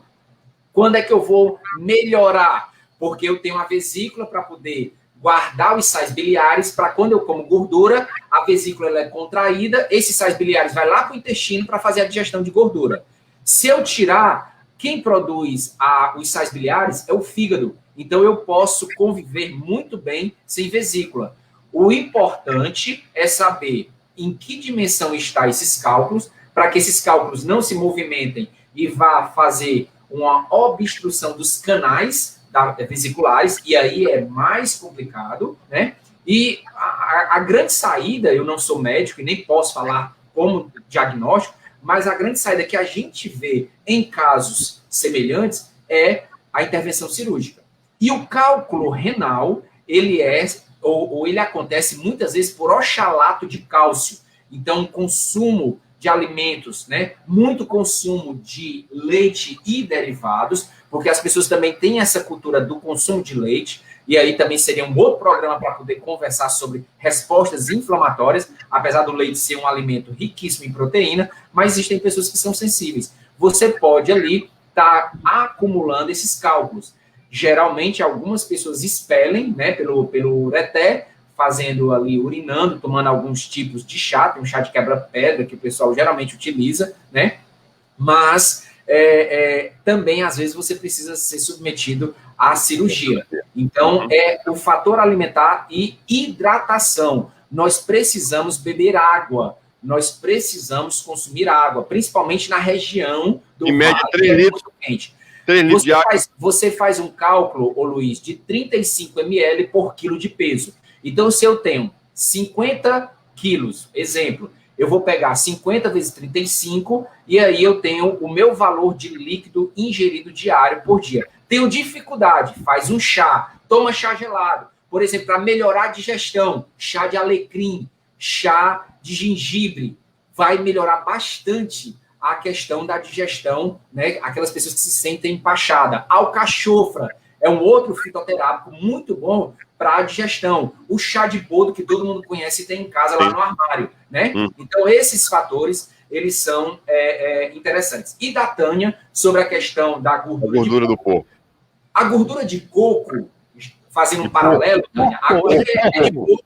Quando é que eu vou melhorar? Porque eu tenho uma vesícula para poder guardar os sais biliares, para quando eu como gordura, a vesícula ela é contraída, esses sais biliares vai lá para o intestino para fazer a digestão de gordura. Se eu tirar, quem produz os sais biliares é o fígado. Então, eu posso conviver muito bem sem vesícula. O importante é saber em que dimensão estão esses cálculos, para que esses cálculos não se movimentem e vá fazer uma obstrução dos canais vesiculares, e aí é mais complicado, né? E a grande saída, eu não sou médico e nem posso falar como diagnóstico, mas a grande saída que a gente vê em casos semelhantes é a intervenção cirúrgica. E o cálculo renal, ele ele acontece muitas vezes por oxalato de cálcio. Então, consumo de alimentos, né? Muito consumo de leite e derivados, porque as pessoas também têm essa cultura do consumo de leite, e aí também seria um outro programa para poder conversar sobre respostas inflamatórias, apesar do leite ser um alimento riquíssimo em proteína, mas existem pessoas que são sensíveis. Você pode ali estar acumulando esses cálculos. Geralmente, algumas pessoas expelem, né, pelo ureter, fazendo ali, urinando, tomando alguns tipos de chá, tem um chá de quebra-pedra que o pessoal geralmente utiliza, né? Mas também, às vezes, você precisa ser submetido à cirurgia. Então, o fator alimentar e hidratação. Nós precisamos beber água, nós precisamos consumir água, principalmente na região do... Em média, 3 litros. 3 litros de água. Você faz um cálculo, ô Luiz, de 35 ml por quilo de peso. Então, se eu tenho 50 quilos, exemplo, eu vou pegar 50 vezes 35 e aí eu tenho o meu valor de líquido ingerido diário por dia. Tenho dificuldade, faz um chá, toma chá gelado. Por exemplo, para melhorar a digestão, chá de alecrim, chá de gengibre, vai melhorar bastante a questão da digestão, né? Aquelas pessoas que se sentem empachadas. Alcachofra é um outro fitoterápico muito bom para a digestão. O chá de boldo, que todo mundo conhece e tem em casa lá no armário, né? Então, esses fatores, eles são interessantes. E da Tânia, sobre a questão da gordura do porco. A gordura de coco, fazendo um paralelo, Tânia, a gordura de porco,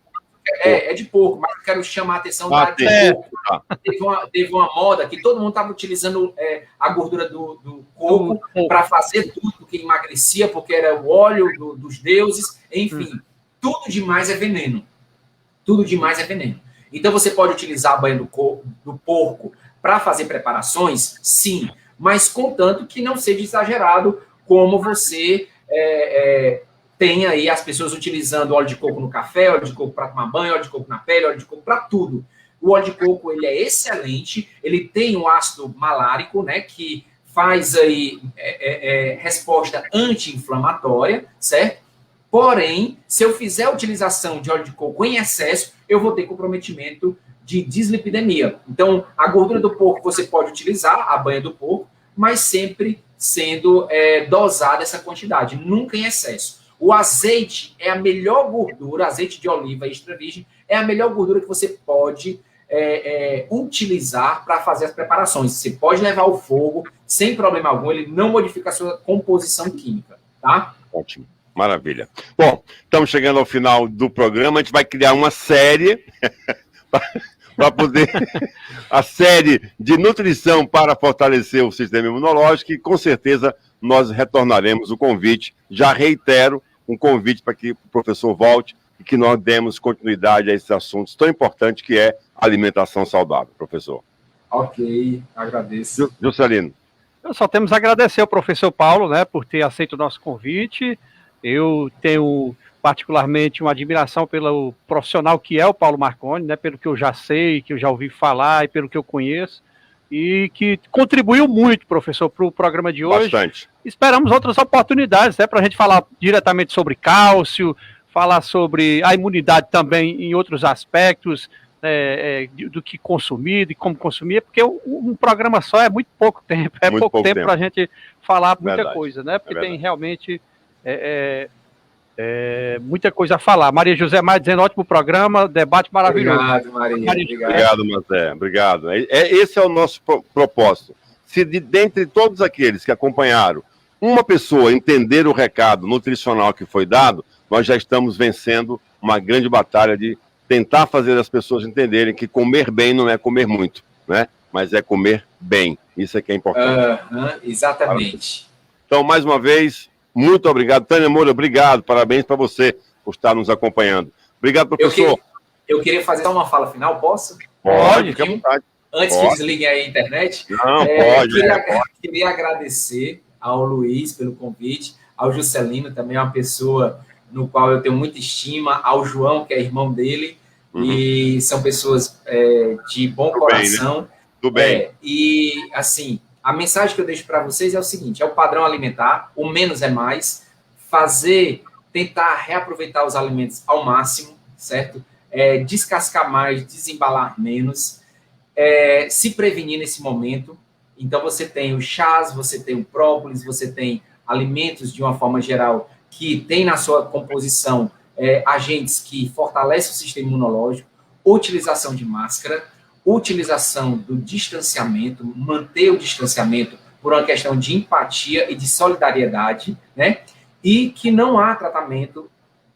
é de porco, mas eu quero chamar a atenção da de porco. Teve uma moda que todo mundo estava utilizando a gordura do coco para fazer tudo que emagrecia, porque era o óleo dos deuses, enfim. Tudo demais é veneno. Tudo demais é veneno. Então, você pode utilizar a banha do porco para fazer preparações? Sim, mas contanto que não seja exagerado, como você... tem aí as pessoas utilizando óleo de coco no café, óleo de coco para tomar banho, óleo de coco na pele, óleo de coco para tudo. O óleo de coco, ele é excelente, ele tem um ácido malárico, né, que faz aí resposta anti-inflamatória, certo? Porém, se eu fizer a utilização de óleo de coco em excesso, eu vou ter comprometimento de dislipidemia. Então, a gordura do porco você pode utilizar, a banha do porco, mas sempre sendo dosada essa quantidade, nunca em excesso. O azeite é a melhor gordura, azeite de oliva extra virgem, é a melhor gordura que você pode utilizar para fazer as preparações. Você pode levar ao fogo, sem problema algum, ele não modifica a sua composição química, tá? Ótimo, maravilha. Bom, estamos chegando ao final do programa, a gente vai criar uma série para poder... a série de nutrição para fortalecer o sistema imunológico e, com certeza, nós retornaremos o convite. Já reitero, um convite para que o professor volte e que nós demos continuidade a esses assuntos tão importantes que é a alimentação saudável, professor. Ok, agradeço. Juscelino. Nós só temos a agradecer ao professor Paulo, né, por ter aceito o nosso convite. Eu tenho particularmente uma admiração pelo profissional que é o Paulo Marconi, né, pelo que eu já sei, que eu já ouvi falar e pelo que eu conheço, e que contribuiu muito, professor, para o programa de hoje. Bastante. Esperamos outras oportunidades, né, para a gente falar diretamente sobre cálcio, falar sobre a imunidade também em outros aspectos, do que consumir, de como consumir, porque um programa só é muito pouco tempo, Muito pouco tempo para a gente falar muita Verdade. coisa, né? Porque É tem realmente muita coisa a falar. Maria José Maia dizendo, ótimo programa, debate maravilhoso. Obrigado, Maria. Obrigado, Mazé. Obrigado. Esse é o nosso propósito. Se dentre todos aqueles que acompanharam, uma pessoa entender o recado nutricional que foi dado, nós já estamos vencendo uma grande batalha de tentar fazer as pessoas entenderem que comer bem não é comer muito, né? Mas é comer bem. Isso é que é importante. Exatamente. Então, mais uma vez, muito obrigado. Tânia Moura, obrigado. Parabéns para você por estar nos acompanhando. Obrigado, professor. Eu queria fazer uma fala final, posso? Pode, fique à vontade. Antes que desliguem aí a internet. Não, pode. Queria agradecer ao Luiz pelo convite, ao Juscelino, também é uma pessoa no qual eu tenho muita estima, ao João, que é irmão dele, e são pessoas de bom coração. Tudo bem. E, assim, a mensagem que eu deixo para vocês é o seguinte, é o padrão alimentar, o menos é mais, tentar reaproveitar os alimentos ao máximo, certo? Descascar mais, desembalar menos, se prevenir nesse momento. Então, você tem os chás, você tem o própolis, você tem alimentos, de uma forma geral, que tem na sua composição agentes que fortalecem o sistema imunológico, utilização de máscara, utilização do distanciamento, manter o distanciamento por uma questão de empatia e de solidariedade, né? E que não há tratamento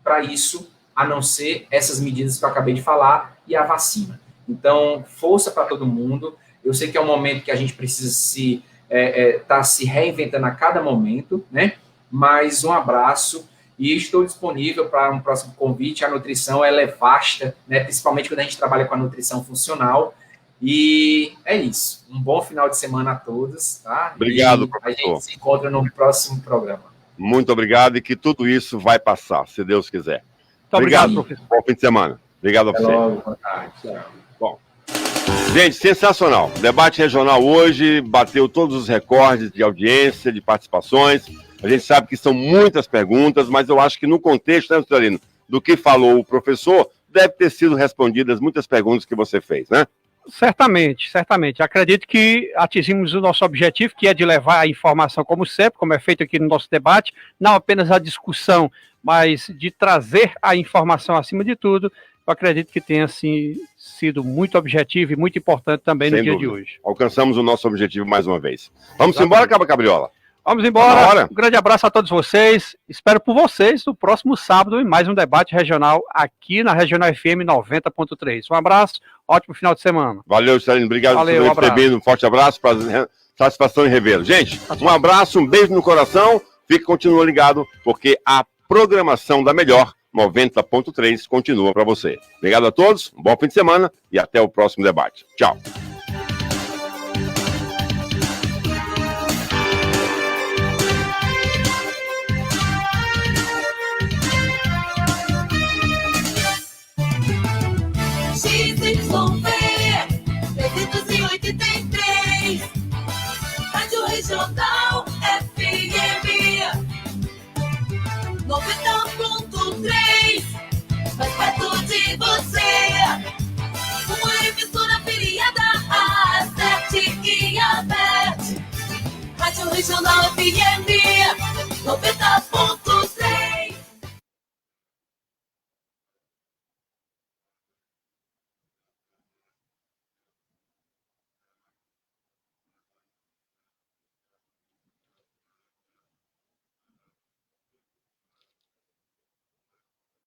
para isso, a não ser essas medidas que eu acabei de falar e a vacina. Então, força para todo mundo. Eu sei que é um momento que a gente precisa estar se reinventando a cada momento, né? Mas um abraço e estou disponível para um próximo convite. A nutrição ela é vasta, né? Principalmente quando a gente trabalha com a nutrição funcional. E é isso. Um bom final de semana a todos. Tá? Obrigado, professor. A gente se encontra no próximo programa. Muito obrigado e que tudo isso vai passar, se Deus quiser. Muito obrigado, professor. Bom fim de semana. Obrigado a você. Logo, boa tarde. Bom. Gente, sensacional. O debate regional hoje bateu todos os recordes de audiência, de participações. A gente sabe que são muitas perguntas, mas eu acho que no contexto, né, Juscelino, do que falou o professor, deve ter sido respondidas muitas perguntas que você fez, né? Certamente, certamente. Acredito que atingimos o nosso objetivo, que é de levar a informação, como sempre, como é feito aqui no nosso debate, não apenas a discussão, mas de trazer a informação acima de tudo. Eu acredito que tenha, assim, sido muito objetivo e muito importante também no dia de hoje. Alcançamos o nosso objetivo mais uma vez. Vamos embora, Caba Cabriola? Vamos embora. Um grande abraço a todos vocês. Espero por vocês no próximo sábado em mais um debate regional aqui na Regional FM 90.3. Um abraço, ótimo final de semana. Valeu, Juscelino. Obrigado por ter recebido. Um forte abraço, satisfação em revê-lo. Gente, um abraço, um beijo no coração. Continua ligado, porque a programação da melhor 90.3 continua para você. Obrigado a todos, um bom fim de semana e até o próximo debate. Tchau. XYV 383, Rádio Regional FM 90.3, mais perto de você. Uma emissora afiliada à SET e à BET. Rádio Regional FM 90.3.